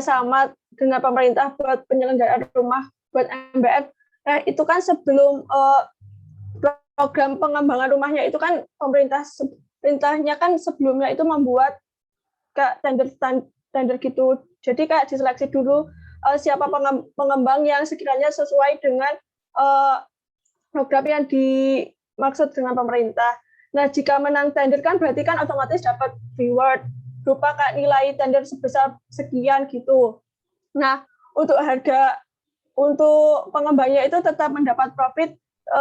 sama dengan pemerintah buat penyelenggaraan rumah buat MBR. Nah, itu kan sebelum program pengembangan rumahnya itu kan pemerintahnya kan sebelumnya itu membuat kayak tender gitu. Jadi kayak diseleksi dulu siapa pengembang yang sekiranya sesuai dengan program yang dimaksud dengan pemerintah. Nah, jika menang tender kan berarti kan otomatis dapat reward berupa kayak nilai tender sebesar sekian gitu. Nah, untuk pengembangnya itu tetap mendapat profit,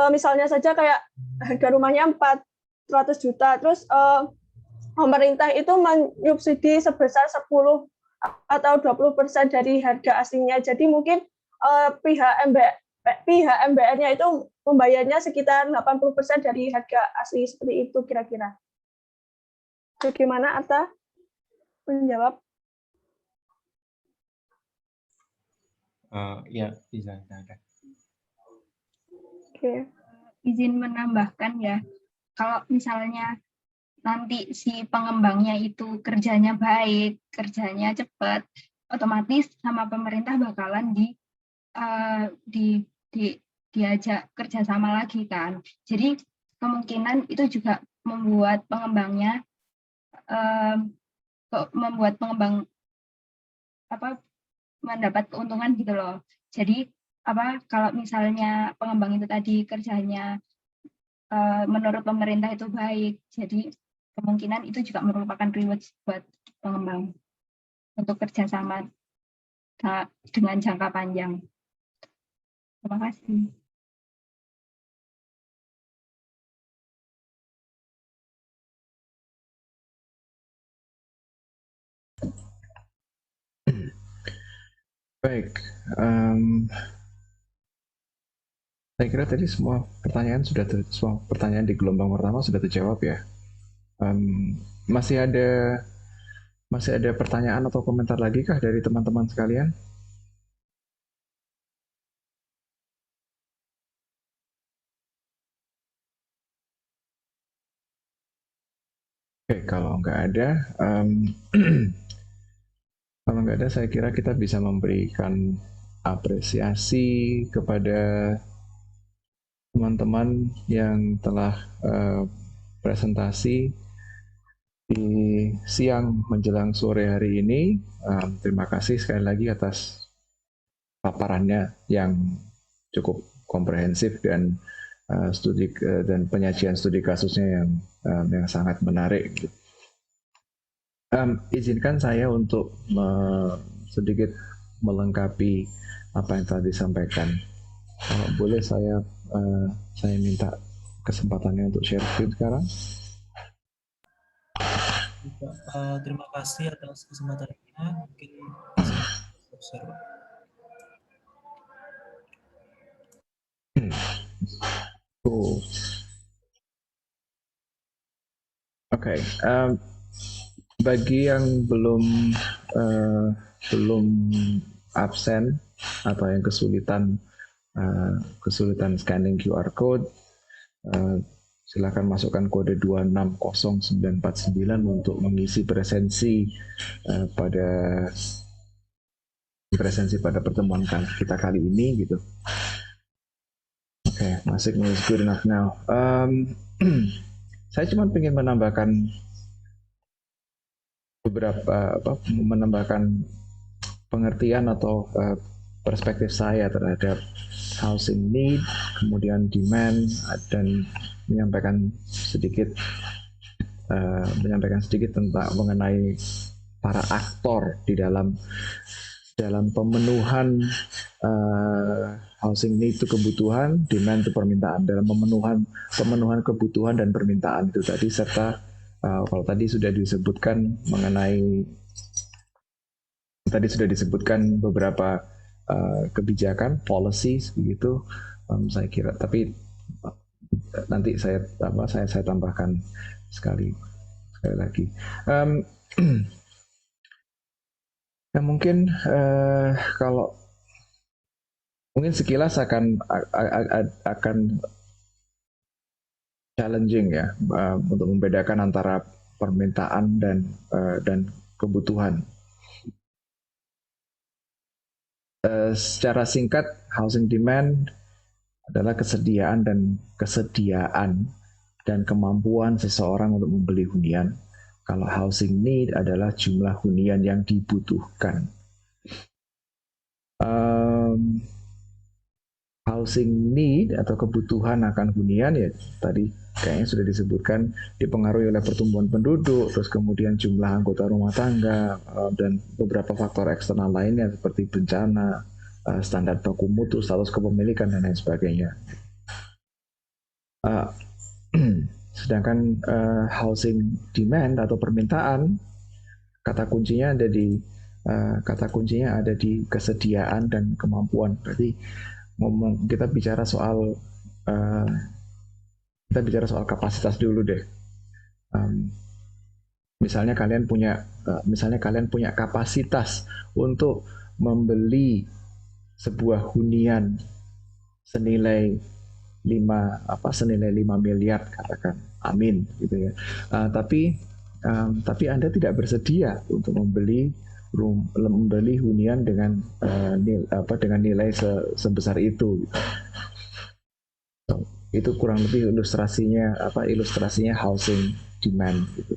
misalnya saja kayak harga rumahnya 400 juta, terus pemerintah itu menyubsidi sebesar 10 atau 20% dari harga aslinya. Jadi mungkin pihak MBR-nya itu membayarnya sekitar 80% dari harga asli, seperti itu kira-kira. Bagaimana Arta menjawab? Ya, bisa. Oke. Izin menambahkan ya, kalau misalnya nanti si pengembangnya itu kerjanya baik, kerjanya cepat, otomatis sama pemerintah bakalan diajak kerjasama lagi kan. Jadi kemungkinan itu juga membuat pengembang mendapat keuntungan gitu loh. Jadi kalau misalnya pengembang itu tadi kerjanya menurut pemerintah itu baik, jadi kemungkinan itu juga merupakan reward buat pengembang untuk kerjasama dengan jangka panjang. Terima kasih. Baik, saya kira tadi semua pertanyaan di gelombang pertama sudah terjawab ya. Masih ada pertanyaan atau komentar lagi kah dari teman-teman sekalian? Oke, kalau nggak ada, kalau nggak ada, saya kira kita bisa memberikan apresiasi kepada teman-teman yang telah presentasi di siang menjelang sore hari ini. Terima kasih sekali lagi atas paparannya yang cukup komprehensif dan dan penyajian studi kasusnya yang sangat menarik. Izinkan saya untuk sedikit melengkapi apa yang telah disampaikan. Kalau boleh saya minta kesempatannya untuk share screen sekarang. Terima kasih atas kesempatannya. Mungkin observe. Oke, bagi yang belum absen atau yang kesulitan scanning QR code, silakan masukkan kode 260949 untuk mengisi presensi pada pertemuan kita kali ini gitu. Oke, my signal is good enough now. Saya cuma ingin menambahkan menambahkan pengertian atau perspektif saya terhadap housing need, kemudian demand, dan menyampaikan sedikit tentang mengenai para aktor di dalam pemenuhan housing need itu kebutuhan, demand itu permintaan, dalam pemenuhan kebutuhan dan permintaan itu tadi, serta kalau tadi sudah disebutkan beberapa kebijakan, policies begitu, saya kira. Tapi nanti saya tambahkan sekali lagi. Nah, mungkin kalau mungkin sekilas akan challenging ya untuk membedakan antara permintaan dan kebutuhan. Secara singkat, housing demand adalah kesediaan dan kemampuan seseorang untuk membeli hunian. Kalau housing need adalah jumlah hunian yang dibutuhkan. Housing need atau kebutuhan akan hunian ya tadi kayaknya sudah disebutkan dipengaruhi oleh pertumbuhan penduduk, terus kemudian jumlah anggota rumah tangga, dan beberapa faktor eksternal lainnya seperti bencana, standar baku mutu, status kepemilikan, dan lain sebagainya. Sedangkan housing demand atau permintaan, kata kuncinya ada di kesediaan dan kemampuan. Berarti kita bicara soal kapasitas dulu deh. Misalnya kalian punya kapasitas untuk membeli sebuah hunian senilai 5 miliar, katakan, amin gitu ya. Tapi Anda tidak bersedia untuk membeli hunian dengan nilai sebesar itu. Itu kurang lebih ilustrasinya housing demand gitu.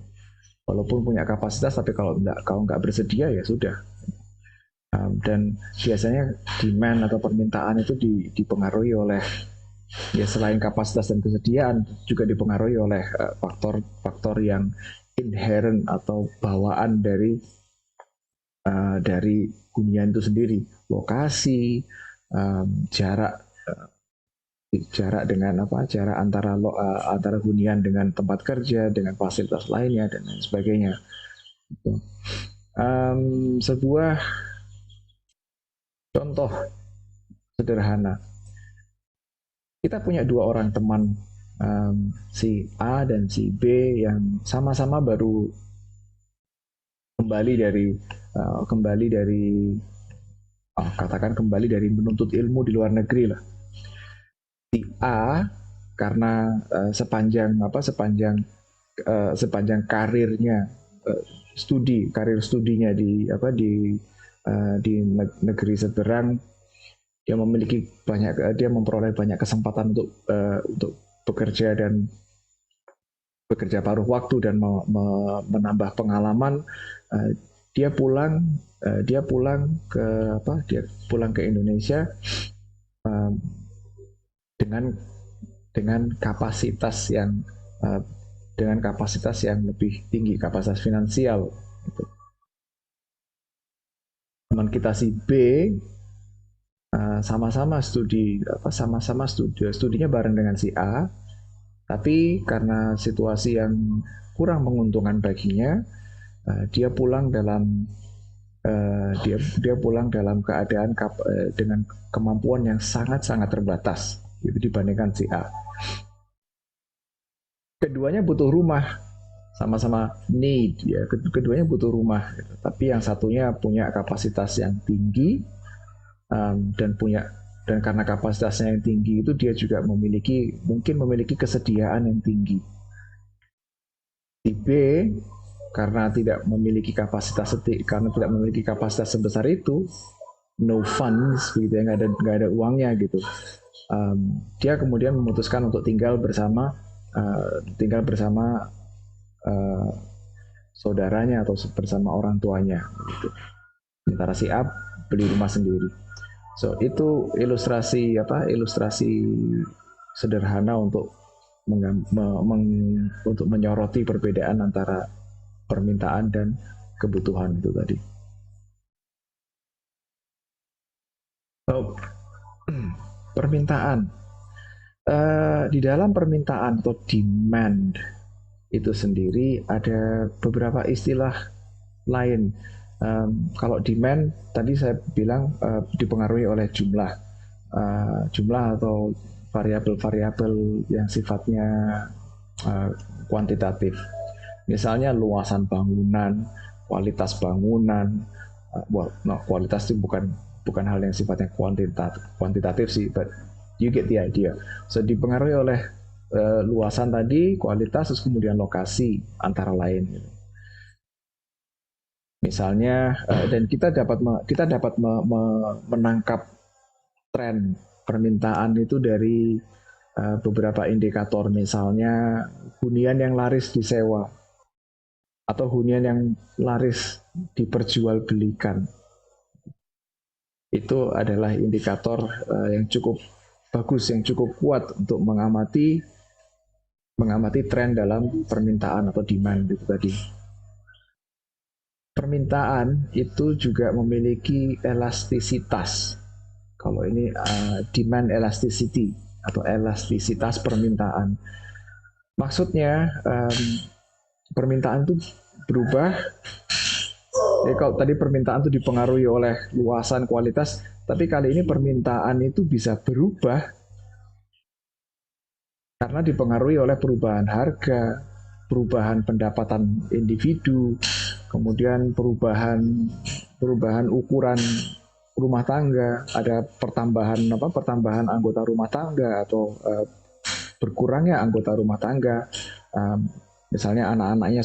Walaupun punya kapasitas, tapi kalau nggak bersedia ya sudah. Dan biasanya demand atau permintaan itu dipengaruhi oleh ya selain kapasitas dan kesediaan juga dipengaruhi oleh faktor yang inherent atau bawaan dari hunian itu sendiri, lokasi, jarak antara hunian dengan tempat kerja, dengan fasilitas lainnya, dan lain sebagainya. Sebuah contoh sederhana, kita punya 2 orang teman, si A dan si B, yang sama-sama baru kembali dari menuntut ilmu di luar negeri lah. Si A karena sepanjang sepanjang karirnya karir studinya di negeri seberang, dia memperoleh banyak kesempatan untuk bekerja paruh waktu dan menambah pengalaman. Dia pulang ke Indonesia dengan kapasitas yang lebih tinggi, kapasitas finansial. Gitu. Teman kita si B sama-sama studinya bareng dengan si A, tapi karena situasi yang kurang menguntungkan baginya, dia pulang dalam keadaan dengan kemampuan yang sangat-sangat terbatas gitu, dibandingkan si A. Keduanya butuh rumah, sama-sama need ya. Keduanya butuh rumah, gitu. Tapi yang satunya punya kapasitas yang tinggi dan karena kapasitasnya yang tinggi itu dia juga mungkin memiliki kesediaan yang tinggi. Si B karena tidak memiliki kapasitas sebesar itu, no funds gitu ya, nggak ada uangnya gitu. Dia kemudian memutuskan untuk tinggal bersama saudaranya atau bersama orang tuanya gitu. Sementara si A beli rumah sendiri. So itu ilustrasi sederhana untuk menyoroti perbedaan antara permintaan dan kebutuhan itu tadi. So, permintaan. Di dalam permintaan atau demand itu sendiri ada beberapa istilah lain. Kalau demand tadi saya bilang dipengaruhi oleh jumlah atau variabel-variabel yang sifatnya kuantitatif. Misalnya luasan bangunan, kualitas bangunan. Kualitas itu bukan hal yang sifatnya kuantitatif sih, but you get the idea. So dipengaruhi oleh luasan tadi, kualitas, terus kemudian lokasi antara lain. Misalnya, dan kita dapat menangkap tren permintaan itu dari beberapa indikator, misalnya hunian yang laris disewa atau hunian yang laris diperjualbelikan. Itu adalah indikator yang cukup bagus, yang cukup kuat untuk mengamati tren dalam permintaan atau demand itu tadi. Permintaan itu juga memiliki elastisitas. Kalau ini demand elasticity atau elastisitas permintaan. Maksudnya permintaan itu berubah. Jadi kalau tadi permintaan itu dipengaruhi oleh luasan, kualitas, tapi kali ini permintaan itu bisa berubah karena dipengaruhi oleh perubahan harga, perubahan pendapatan individu, kemudian perubahan ukuran rumah tangga, ada pertambahan anggota rumah tangga atau berkurangnya anggota rumah tangga. Misalnya anak-anaknya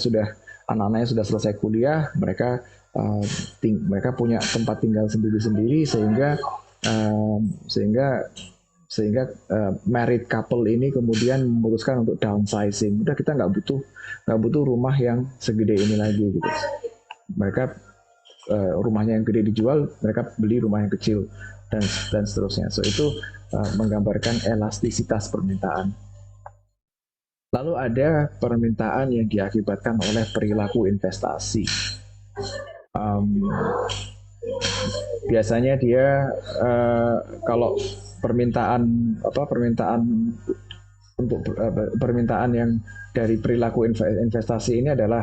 sudah selesai kuliah, mereka punya tempat tinggal sendiri-sendiri sehingga married couple ini kemudian memutuskan untuk downsizing. Udah, kita nggak butuh rumah yang segede ini lagi gitu. Mereka rumahnya yang gede dijual, mereka beli rumah yang kecil dan seterusnya. So itu menggambarkan elastisitas permintaan. Lalu ada permintaan yang diakibatkan oleh perilaku investasi. Biasanya dia kalau permintaan yang dari perilaku investasi ini adalah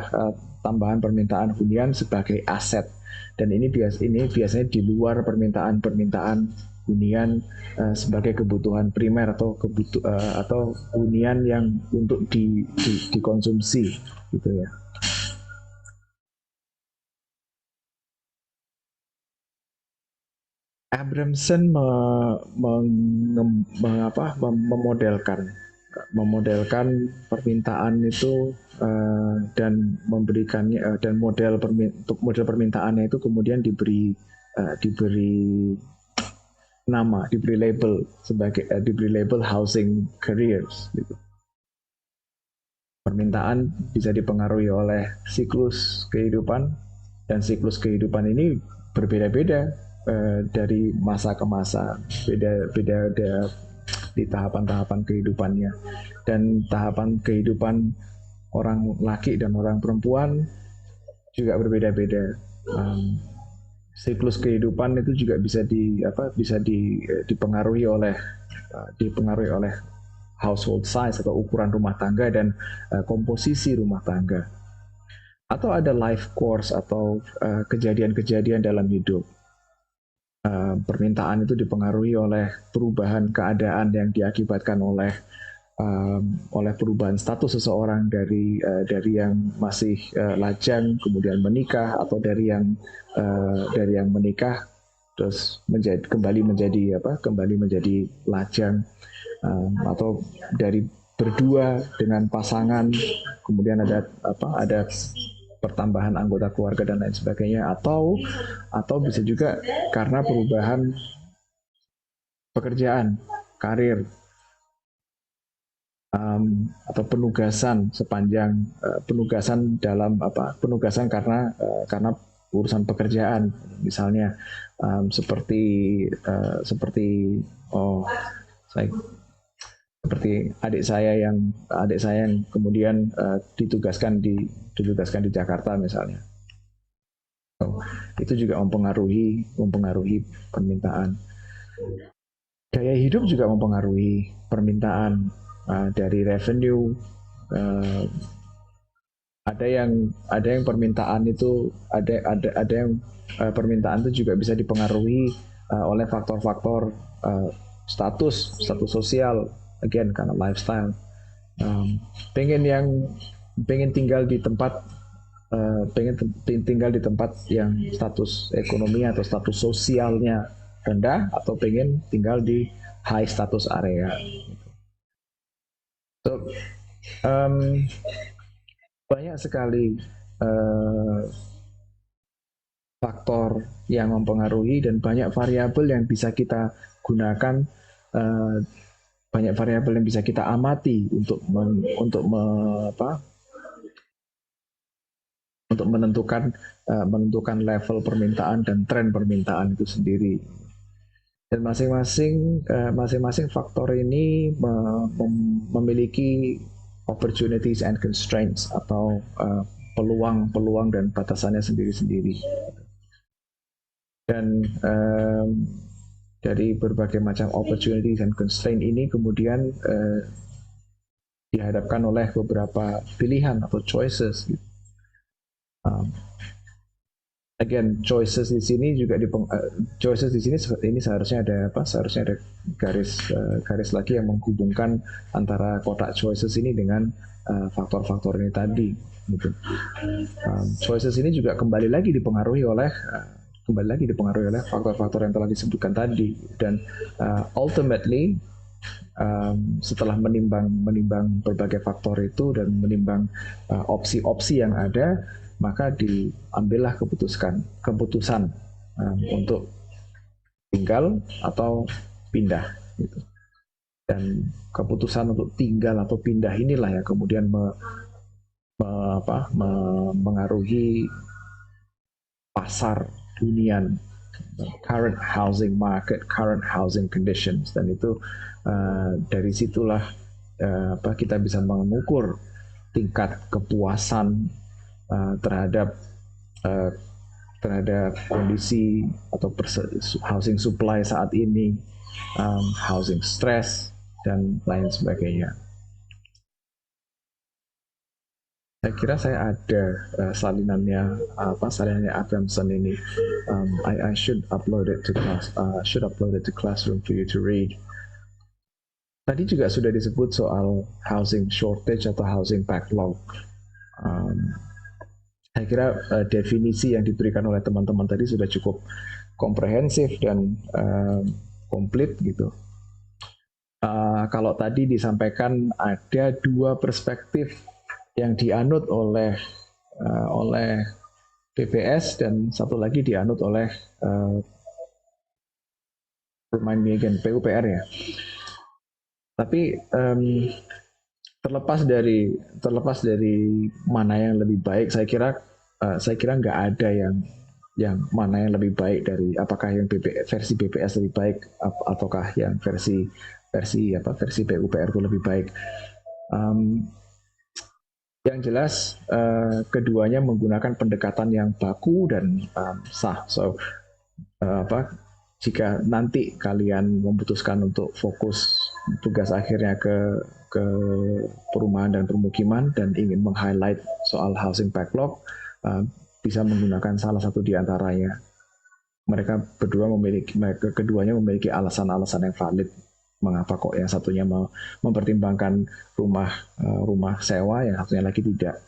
tambahan permintaan hunian sebagai aset, dan ini biasanya di luar permintaan hunian sebagai kebutuhan primer atau hunian yang untuk dikonsumsi gitu ya. Abramson memodelkan memodelkan permintaan itu dan memberikannya dan model permintaannya itu kemudian diberi nama, diberi label sebagai diberi label housing careers gitu. Permintaan bisa dipengaruhi oleh siklus kehidupan, dan siklus kehidupan ini berbeda-beda dari masa ke masa, beda-beda di tahapan-tahapan kehidupannya, dan tahapan kehidupan orang laki dan orang perempuan juga berbeda-beda. Siklus kehidupan itu juga bisa dipengaruhi oleh household size atau ukuran rumah tangga dan komposisi rumah tangga. Atau ada life course atau kejadian-kejadian dalam hidup. Permintaan itu dipengaruhi oleh perubahan keadaan yang diakibatkan oleh perubahan status seseorang dari yang masih lajang kemudian menikah, atau dari yang menikah terus kembali menjadi lajang, atau dari berdua dengan pasangan kemudian ada pertambahan anggota keluarga dan lain sebagainya, atau bisa juga karena perubahan pekerjaan, karir, atau penugasan penugasan karena urusan pekerjaan, misalnya seperti adik saya yang kemudian ditugaskan di Jakarta misalnya. Itu juga mempengaruhi permintaan. Gaya hidup juga mempengaruhi permintaan, dari revenue. Ada yang permintaan itu ada yang permintaan itu juga bisa dipengaruhi oleh faktor-faktor status sosial, again karena lifestyle. Pengen tinggal di tempat yang status ekonomi atau status sosialnya rendah, atau pengen tinggal di high status area. So, banyak sekali faktor yang mempengaruhi, dan banyak variabel yang bisa kita gunakan, banyak variabel yang bisa kita amati untuk menentukan level permintaan dan tren permintaan itu sendiri. Dan masing-masing faktor ini memiliki opportunities and constraints, atau peluang dan batasannya sendiri-sendiri. Dan dari berbagai macam opportunities and constraint ini kemudian dihadapkan oleh beberapa pilihan atau choices. Again, choices di sini seharusnya ada garis lagi yang menghubungkan antara kotak choices ini dengan faktor-faktor ini tadi. Gitu. Choices ini juga kembali lagi dipengaruhi oleh faktor-faktor yang telah disebutkan tadi, dan ultimately setelah menimbang berbagai faktor itu dan menimbang opsi-opsi yang ada, maka diambillah keputusan untuk tinggal atau pindah gitu. Dan keputusan untuk tinggal atau pindah inilah yang kemudian mengaruhi pasar hunian, current housing market, current housing conditions, dan itu dari situlah kita bisa mengukur tingkat kepuasan terhadap kondisi atau housing supply saat ini, housing stress dan lain sebagainya. Saya kira saya ada salinannya Abramson ini. I should upload it to classroom for you to read. Tadi juga sudah disebut soal housing shortage atau housing backlog. Saya kira definisi yang diberikan oleh teman-teman tadi sudah cukup komprehensif dan komplit gitu. Kalau tadi disampaikan ada dua perspektif yang dianut oleh BPS dan satu lagi dianut oleh remind me again, PUPR ya. Tapi terlepas dari mana yang lebih baik, saya kira nggak ada yang mana yang lebih baik dari apakah yang versi BPS lebih baik ataukah yang versi PUPR itu lebih baik. Yang jelas keduanya menggunakan pendekatan yang baku dan sah. So jika nanti kalian memutuskan untuk fokus tugas akhirnya ke perumahan dan permukiman dan ingin meng-highlight soal housing backlog, bisa menggunakan salah satu di antaranya. Keduanya memiliki alasan-alasan yang valid mengapa kok yang satunya mempertimbangkan rumah sewa, yang satunya lagi tidak.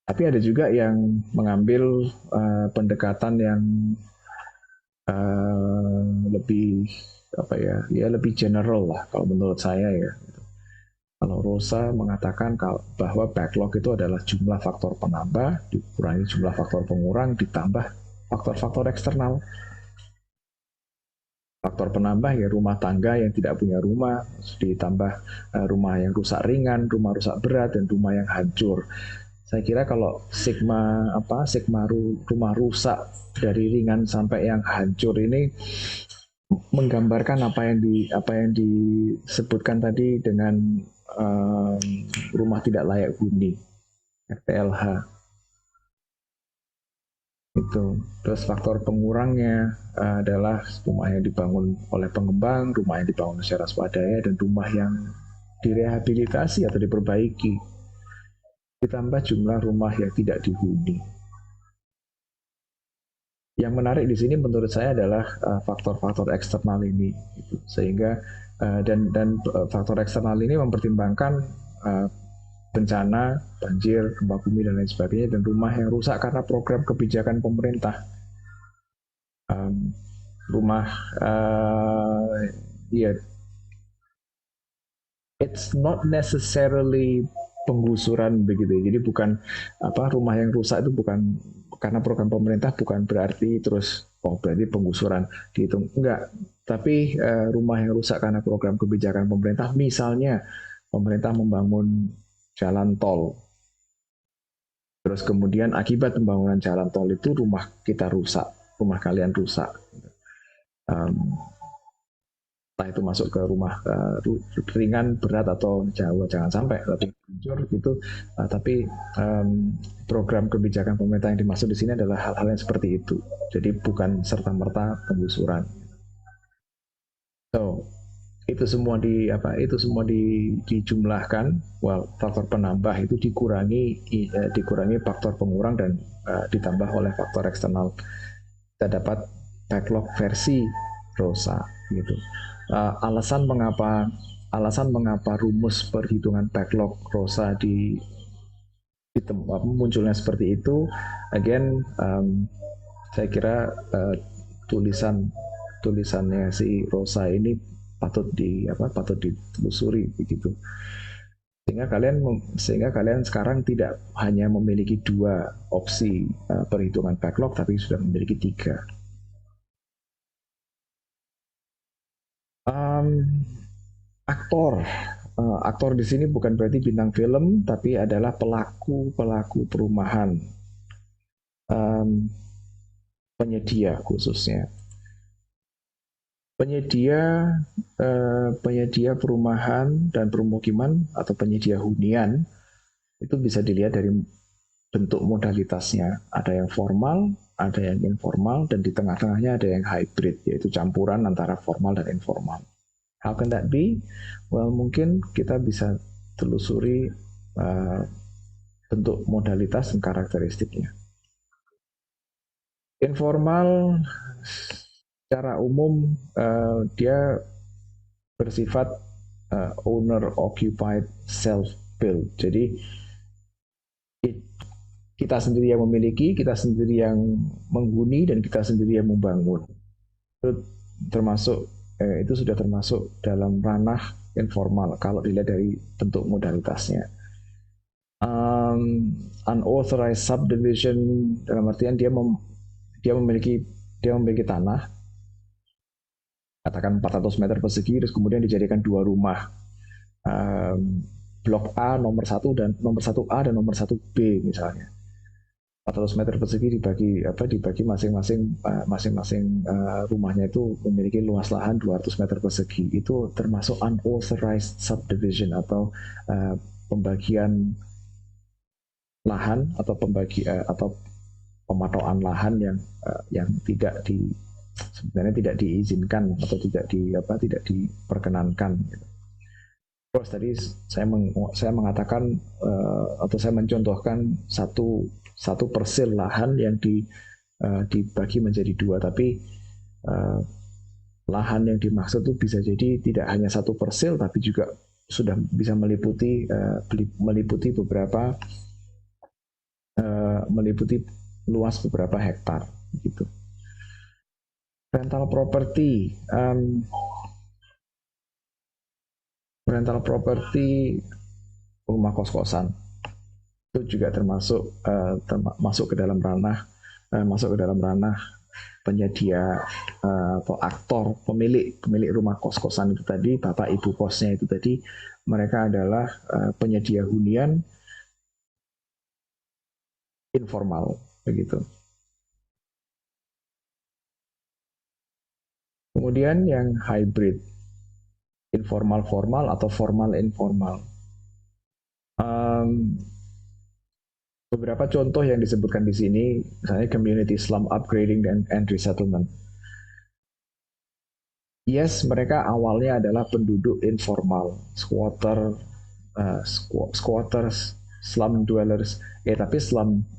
Tapi ada juga yang mengambil pendekatan yang lebih lebih general lah kalau menurut saya ya. Kalau Rosa mengatakan bahwa backlog itu adalah jumlah faktor penambah dikurangi jumlah faktor pengurang ditambah faktor-faktor eksternal. Faktor penambah ya rumah tangga yang tidak punya rumah, ditambah rumah yang rusak ringan, rumah rusak berat, dan rumah yang hancur. Saya kira kalau sigma rumah rusak dari ringan sampai yang hancur ini menggambarkan apa yang disebutkan tadi dengan rumah tidak layak huni, RTLH. Itu. Terus faktor pengurangnya adalah rumah yang dibangun oleh pengembang, rumah yang dibangun secara swadaya, dan rumah yang direhabilitasi atau diperbaiki. Ditambah jumlah rumah yang tidak dihuni. Yang menarik di sini menurut saya adalah faktor-faktor eksternal ini, gitu. Sehingga dan faktor eksternal ini mempertimbangkan bencana, banjir, gempa bumi dan lain sebagainya, dan rumah yang rusak karena program kebijakan pemerintah. It's not necessarily penggusuran begitu. Jadi bukan rumah yang rusak itu bukan karena program pemerintah, bukan berarti terus berarti penggusuran dihitung, enggak. Tapi rumah yang rusak karena program kebijakan pemerintah, misalnya pemerintah membangun jalan tol, terus kemudian akibat pembangunan jalan tol itu rumah kita rusak, rumah kalian rusak, entah itu masuk ke rumah ringan, berat atau jauh, jangan sampai tapi hancur gitu. Tapi program kebijakan pemerintah yang dimaksud di sini adalah hal-hal yang seperti itu. Jadi bukan serta-merta penggusuran. So itu semua dijumlahkan, faktor penambah itu dikurangi faktor pengurang dan ditambah oleh faktor eksternal, kita dapat backlog versi Rosa gitu. Alasan mengapa rumus perhitungan backlog Rosa munculnya seperti itu, again saya kira tulisannya si Rosa ini patut ditelusuri begitu, sehingga kalian sekarang tidak hanya memiliki dua opsi perhitungan backlog, tapi sudah memiliki tiga. Aktor di sini bukan berarti bintang film, tapi adalah pelaku perumahan, penyedia khususnya. Penyedia perumahan dan permukiman atau penyedia hunian itu bisa dilihat dari bentuk modalitasnya. Ada yang formal, ada yang informal, dan di tengah-tengahnya ada yang hybrid, yaitu campuran antara formal dan informal. How can that be? Well, mungkin kita bisa telusuri bentuk modalitas dan karakteristiknya. Informal secara umum dia bersifat owner occupied self built. Jadi kita sendiri yang memiliki, kita sendiri yang menghuni, dan kita sendiri yang membangun. Itu termasuk itu sudah termasuk dalam ranah informal kalau dilihat dari bentuk modalitasnya. Unauthorized subdivision dalam artian dia memiliki tanah, katakan 400 meter persegi, terus kemudian dijadikan 2 rumah, blok A nomor 1 dan nomor 1A dan nomor 1B misalnya. 400 meter persegi dibagi masing-masing rumahnya itu memiliki luas lahan 200 meter persegi. Itu termasuk unauthorized subdivision atau pembagian lahan atau atau pematokan lahan yang sebenarnya tidak diizinkan atau tidak diperkenankan. Terus tadi saya mengatakan atau saya mencontohkan satu persil lahan yang dibagi menjadi 2, tapi lahan yang dimaksud itu bisa jadi tidak hanya 1 persil, tapi juga sudah bisa meliputi luas beberapa hektar gitu. Rental property rumah kos-kosan itu juga masuk ke dalam ranah penyedia atau aktor pemilik rumah kos-kosan itu tadi, bapak ibu kosnya itu tadi, mereka adalah penyedia hunian informal begitu. Kemudian yang hybrid, informal formal atau formal informal. Beberapa contoh yang disebutkan di sini, misalnya community slum upgrading and resettlement. Yes, mereka awalnya adalah penduduk informal, squatters, slum dwellers. Tapi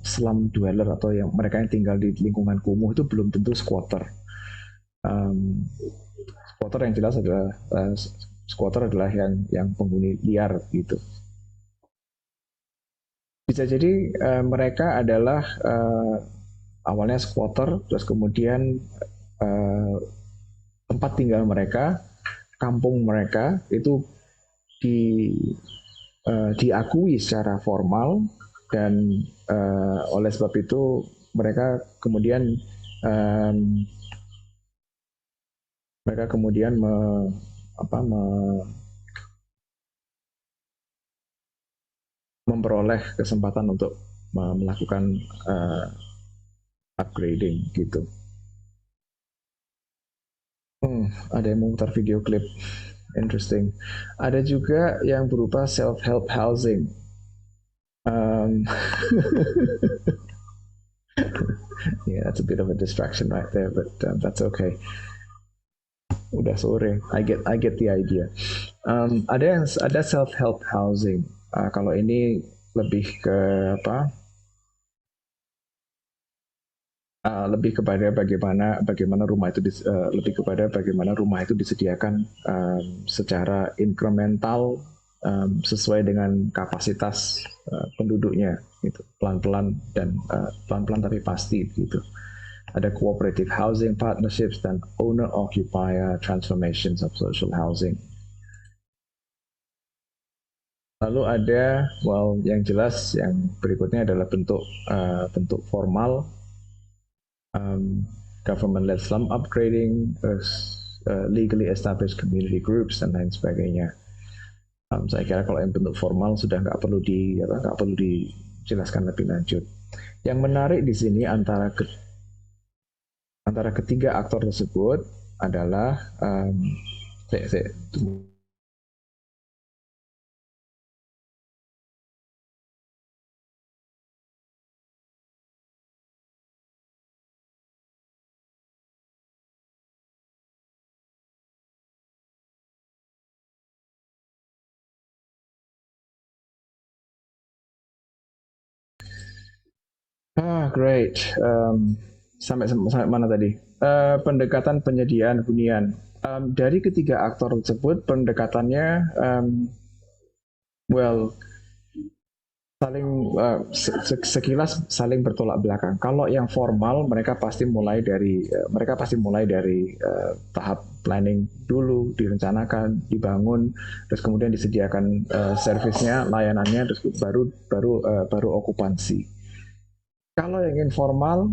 slum dweller atau mereka yang tinggal di lingkungan kumuh itu belum tentu squatter. Squatter yang jelas adalah yang penghuni liar gitu. Bisa jadi mereka adalah awalnya squatter, terus kemudian tempat tinggal mereka, kampung mereka itu diakui secara formal, dan oleh sebab itu mereka kemudian memperoleh kesempatan untuk melakukan upgrading gitu. Ada yang memutar video klip, interesting. Ada juga yang berupa self-help housing. Yeah, that's a bit of a distraction right there, but that's okay. Udah sore, I get the idea. Ada self-help housing. Kalau ini lebih ke lebih kepada bagaimana rumah itu disediakan secara incremental sesuai dengan kapasitas penduduknya, gitu, pelan-pelan tapi pasti gitu. Ada cooperative housing partnerships dan owner-occupier transformations of social housing. Lalu ada, yang jelas yang berikutnya adalah bentuk formal, government-led slum upgrading, legally established community groups dan lain sebagainya. Saya kira kalau yang bentuk formal sudah nggak perlu dijelaskan lebih lanjut. Yang menarik di sini antara ketiga aktor tersebut adalah great. Sampai mana tadi? Pendekatan penyediaan hunian. Dari ketiga aktor tersebut, pendekatannya, sekilas saling bertolak belakang. Kalau yang formal mereka pasti mulai dari tahap planning dulu, direncanakan, dibangun, terus kemudian disediakan servisnya, layanannya, terus baru okupansi. Kalau yang informal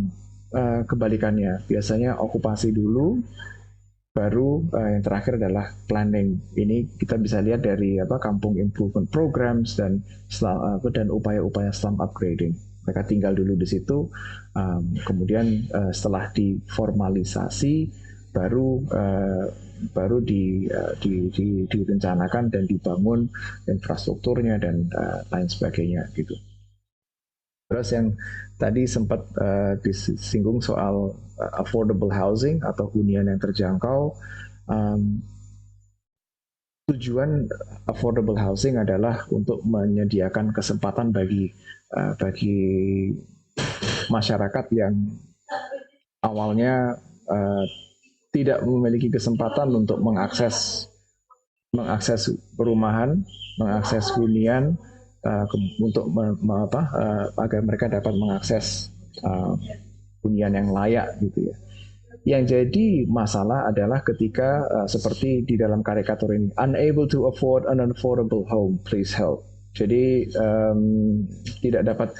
kebalikannya, biasanya okupasi dulu, baru yang terakhir adalah planning. Ini kita bisa lihat dari kampung improvement programs dan upaya-upaya slum upgrading. Mereka tinggal dulu di situ, kemudian setelah diformalisasi baru direncanakan dan dibangun infrastrukturnya dan lain sebagainya gitu. Terus yang tadi sempat disinggung soal affordable housing atau hunian yang terjangkau. Tujuan affordable housing adalah untuk menyediakan kesempatan bagi masyarakat yang awalnya tidak memiliki kesempatan untuk mengakses perumahan, mengakses hunian, agar mereka dapat mengakses hunian yang layak gitu ya. Yang jadi masalah adalah ketika seperti di dalam karikatur ini, unable to afford an affordable home, please help. Jadi tidak dapat.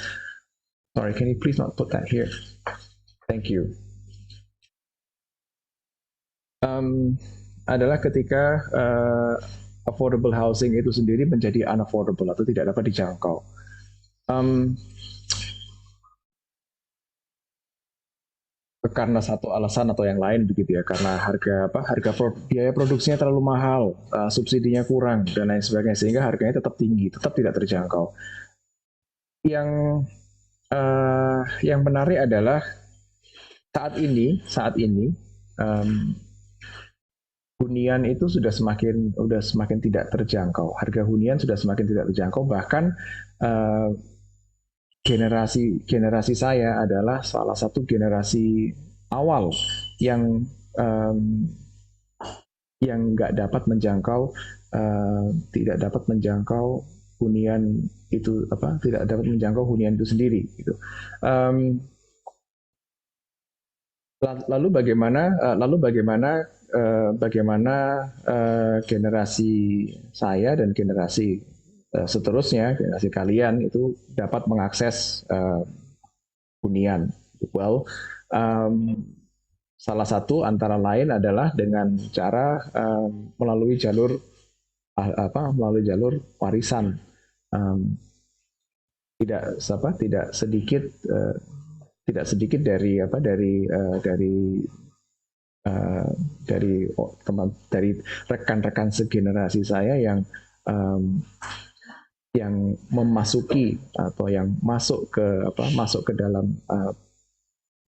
Sorry, can you please not put that here? Thank you. Adalah ketika affordable housing itu sendiri menjadi unaffordable atau tidak dapat dijangkau. Karena satu alasan atau yang lain begitu ya, karena biaya produksinya terlalu mahal, subsidinya kurang dan lain sebagainya, sehingga harganya tetap tinggi, tetap tidak terjangkau. Yang menarik adalah saat ini hunian itu sudah semakin tidak terjangkau. Harga hunian sudah semakin tidak terjangkau. Bahkan generasi saya adalah salah satu generasi awal yang nggak dapat menjangkau, tidak dapat menjangkau hunian itu tidak dapat menjangkau hunian itu sendiri. Gitu. Lalu bagaimana generasi saya dan generasi seterusnya, generasi kalian itu dapat mengakses hunian. Well, salah satu antara lain adalah dengan cara melalui jalur warisan. Tidak sedikit dari rekan-rekan segenerasi saya yang memasuki atau yang masuk ke dalam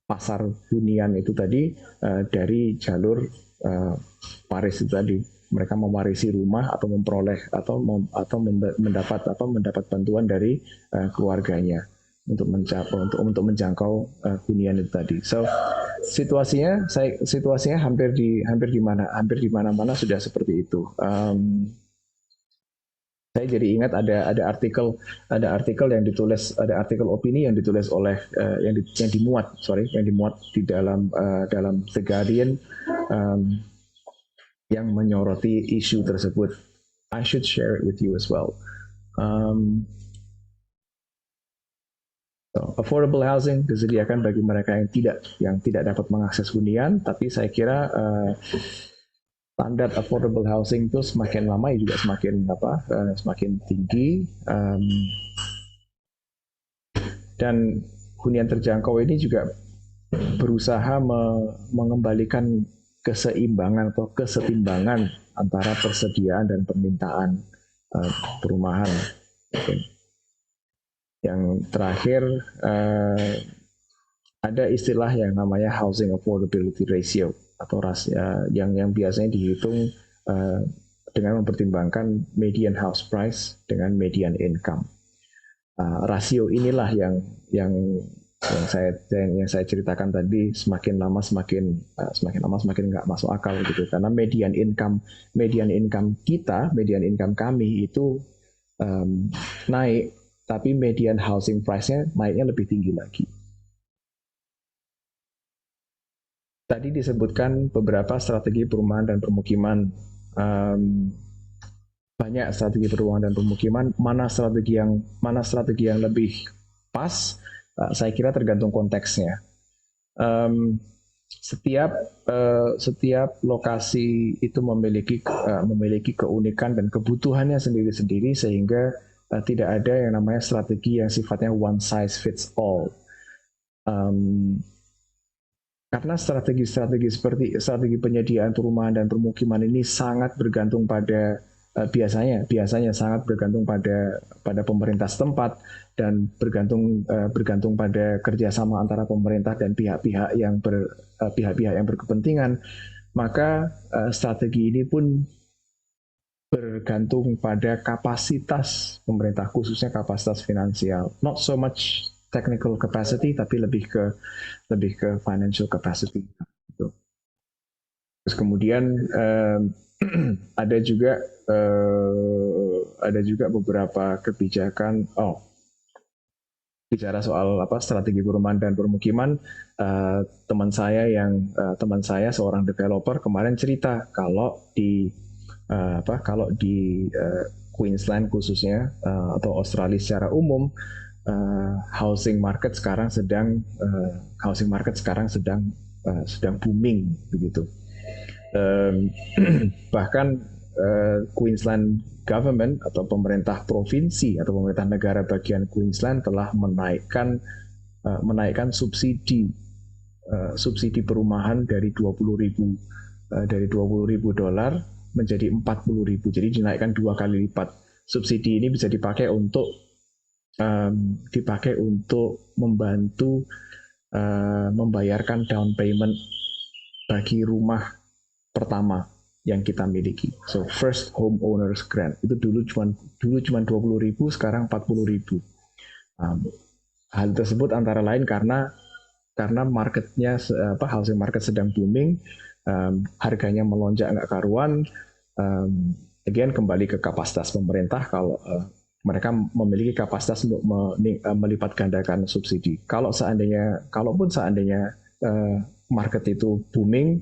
pasar hunian itu tadi dari jalur waris itu tadi. Mereka mewarisi rumah atau memperoleh atau mendapat bantuan dari keluarganya untuk menjangkau hunian itu tadi. So situasinya hampir di mana-mana sudah seperti itu. Saya jadi ingat ada artikel yang ditulis, ada artikel opini yang ditulis oleh yang dimuat di dalam The Guardian yang menyoroti isu tersebut. I should share it with you as well. So, affordable housing disediakan bagi mereka yang tidak dapat mengakses hunian, tapi saya kira standar affordable housing itu semakin lama juga semakin tinggi, dan hunian terjangkau ini juga berusaha mengembalikan keseimbangan atau kesetimbangan antara persediaan dan permintaan perumahan. Yang terakhir ada istilah yang namanya housing affordability ratio atau yang biasanya dihitung dengan mempertimbangkan median house price dengan median income. Rasio inilah yang saya ceritakan tadi semakin lama semakin nggak masuk akal gitu, karena median income kami itu naik, tapi median housing price-nya naiknya lebih tinggi lagi. Tadi disebutkan beberapa strategi perumahan dan permukiman. Banyak strategi perumahan dan permukiman. Mana strategi yang lebih pas? Saya kira tergantung konteksnya. Setiap lokasi itu memiliki keunikan dan kebutuhannya sendiri-sendiri, sehingga tidak ada yang namanya strategi yang sifatnya one size fits all. Karena strategi-strategi seperti strategi penyediaan perumahan dan permukiman ini sangat bergantung pada biasanya sangat bergantung pada pemerintah setempat dan bergantung pada kerjasama antara pemerintah dan pihak-pihak yang berkepentingan. Maka strategi ini pun bergantung pada kapasitas pemerintah, khususnya kapasitas finansial. Not so much technical capacity, tapi lebih ke financial capacity. Terus kemudian ada juga beberapa kebijakan. Bicara soal strategi perumahan dan permukiman, teman saya seorang developer kemarin cerita kalau di Queensland khususnya atau Australia secara umum, housing market sekarang sedang booming begitu. Bahkan Queensland government atau pemerintah provinsi atau pemerintah negara bagian Queensland telah menaikkan subsidi perumahan dari $20,000 menjadi $40,000. Jadi dinaikkan 2 kali lipat. Subsidi ini bisa dipakai untuk membantu membayarkan down payment bagi rumah pertama yang kita miliki. So first home owners grant itu dulu cuma $20,000, sekarang $40,000. Hal tersebut antara lain karena marketnya housing market sedang booming, harganya melonjak nggak karuan. Again kembali ke kapasitas pemerintah, kalau mereka memiliki kapasitas untuk melipat gandakan subsidi. Kalaupun seandainya market itu booming,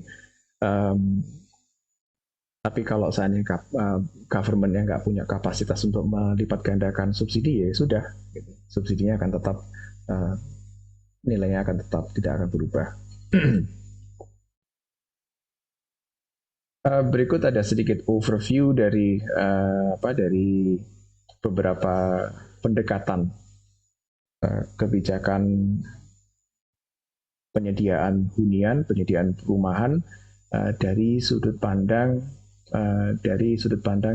tapi kalau seandainya government-nya nggak punya kapasitas untuk melipat gandakan subsidi, ya sudah, gitu. Subsidinya akan tetap, nilainya akan tetap tidak akan berubah. Berikut ada sedikit overview dari beberapa pendekatan kebijakan penyediaan hunian, penyediaan perumahan dari sudut pandang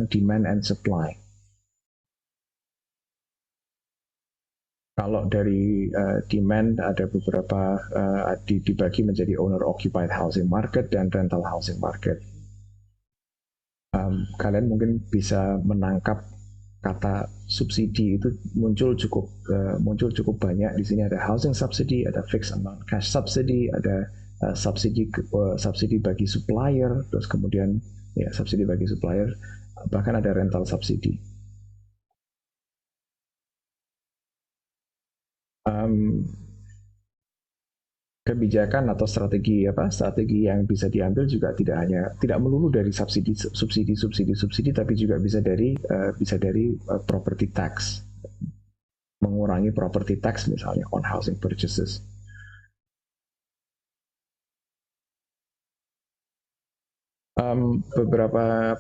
demand and supply. Kalau dari demand ada beberapa dibagi menjadi owner occupied housing market dan rental housing market. Kalian mungkin bisa menangkap kata subsidi itu muncul cukup banyak. Di sini ada housing subsidy, ada fixed amount cash subsidy, ada subsidi bagi supplier, terus kemudian subsidi bagi supplier, bahkan ada rental subsidy. Kebijakan atau strategi yang bisa diambil juga tidak melulu dari subsidi, tapi juga bisa dari property tax, mengurangi property tax misalnya on housing purchases. Beberapa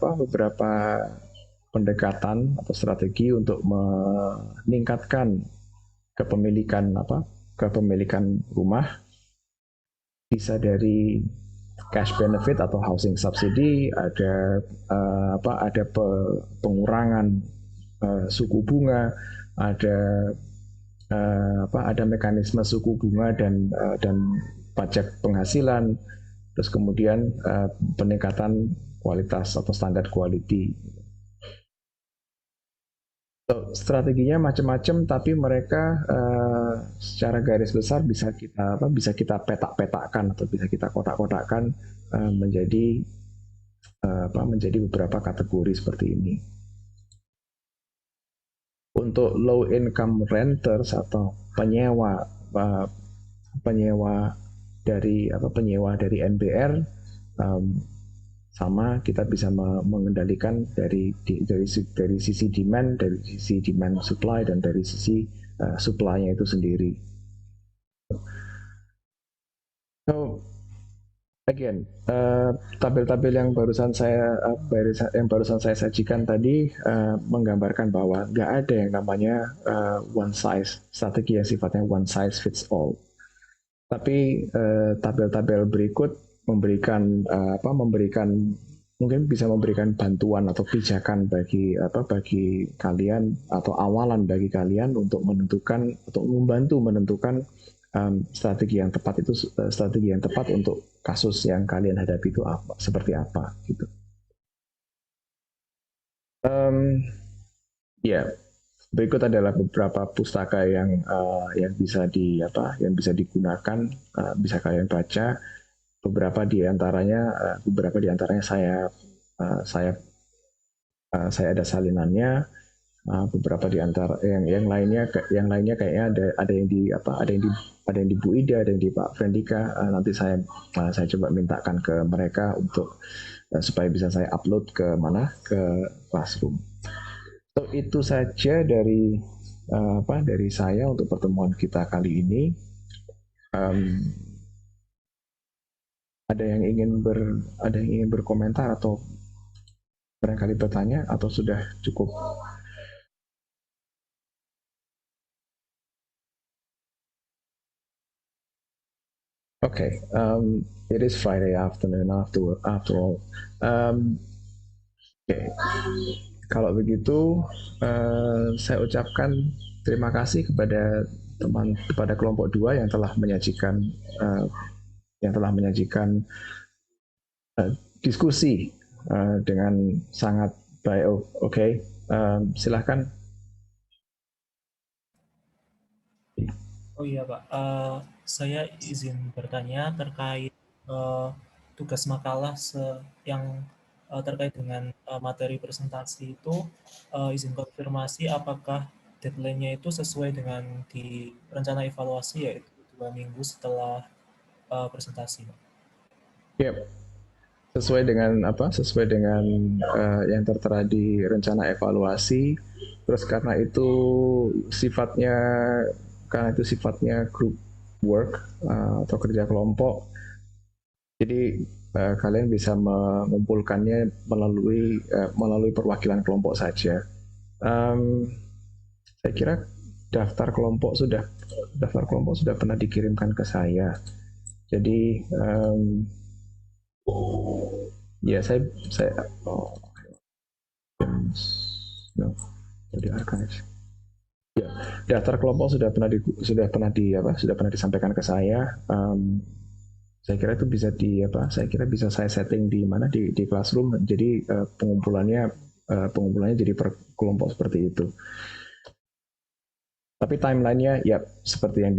pendekatan atau strategi untuk meningkatkan kepemilikan rumah, bisa dari cash benefit atau housing subsidy, ada pengurangan suku bunga, ada mekanisme suku bunga dan pajak penghasilan, terus kemudian peningkatan kualitas atau standar quality. So, strateginya macam-macam, tapi mereka secara garis besar bisa kita petak-petakkan atau bisa kita kotak-kotakkan menjadi beberapa kategori seperti ini. untuk low income renters atau penyewa dari NBR, sama kita bisa mengendalikan dari sisi demand, dari sisi demand supply, dan dari sisi supply-nya itu sendiri. So again, tabel-tabel yang barusan saya sajikan tadi menggambarkan bahwa nggak ada yang namanya strategi yang sifatnya one size fits all. Tapi tabel-tabel berikut mungkin bisa memberikan bantuan atau pijakan bagi kalian, atau awalan bagi kalian untuk membantu menentukan strategi yang tepat untuk kasus yang kalian hadapi itu seperti apa gitu. Berikut adalah beberapa pustaka yang bisa digunakan, bisa kalian baca. Beberapa di antaranya saya ada salinannya. Beberapa di antara yang lainnya kayaknya ada yang di Bu Ida, ada yang di Pak Frendika. Nanti saya coba mintakan ke mereka untuk supaya bisa saya upload ke Classroom. So, itu saja dari saya untuk pertemuan kita kali ini. Ada yang ingin berkomentar atau barangkali bertanya, atau sudah cukup? Okay, it is Friday afternoon after all. Okay. Kalau begitu, saya ucapkan terima kasih kepada kelompok 2 yang telah menyajikan diskusi dengan sangat baik. Oke, silahkan. Oh iya Pak, saya izin bertanya terkait tugas makalah yang terkait dengan materi presentasi itu, izin konfirmasi apakah deadline-nya itu sesuai dengan di rencana evaluasi, yaitu 2 minggu setelah presentasi. Yep. Sesuai dengan yang tertera di rencana evaluasi. Terus karena itu sifatnya group work atau kerja kelompok, jadi kalian bisa mengumpulkannya melalui perwakilan kelompok saja. Saya kira daftar kelompok sudah pernah dikirimkan ke saya. Jadi jadi archive. Ya, daftar kelompok sudah pernah disampaikan ke saya. Saya kira itu bisa bisa saya setting di Classroom. Jadi pengumpulannya jadi per kelompok seperti itu. Tapi timelinenya ya seperti yang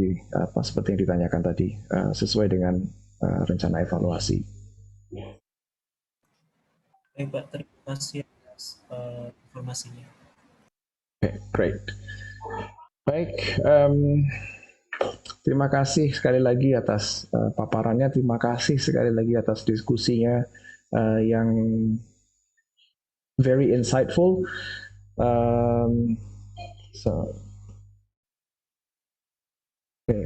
ditanyakan tadi, sesuai dengan rencana evaluasi. Baik Pak, terima kasih atas informasinya. Okay, great. Baik, terima kasih sekali lagi atas paparannya, terima kasih sekali lagi atas diskusinya yang very insightful. Okay.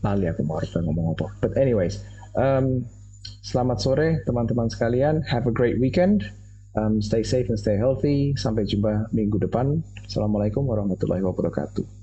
Lali aku mau ngomong apa. But anyways, selamat sore teman-teman sekalian. Have a great weekend. Stay safe and stay healthy. Sampai jumpa minggu depan. Assalamualaikum warahmatullahi wabarakatuh.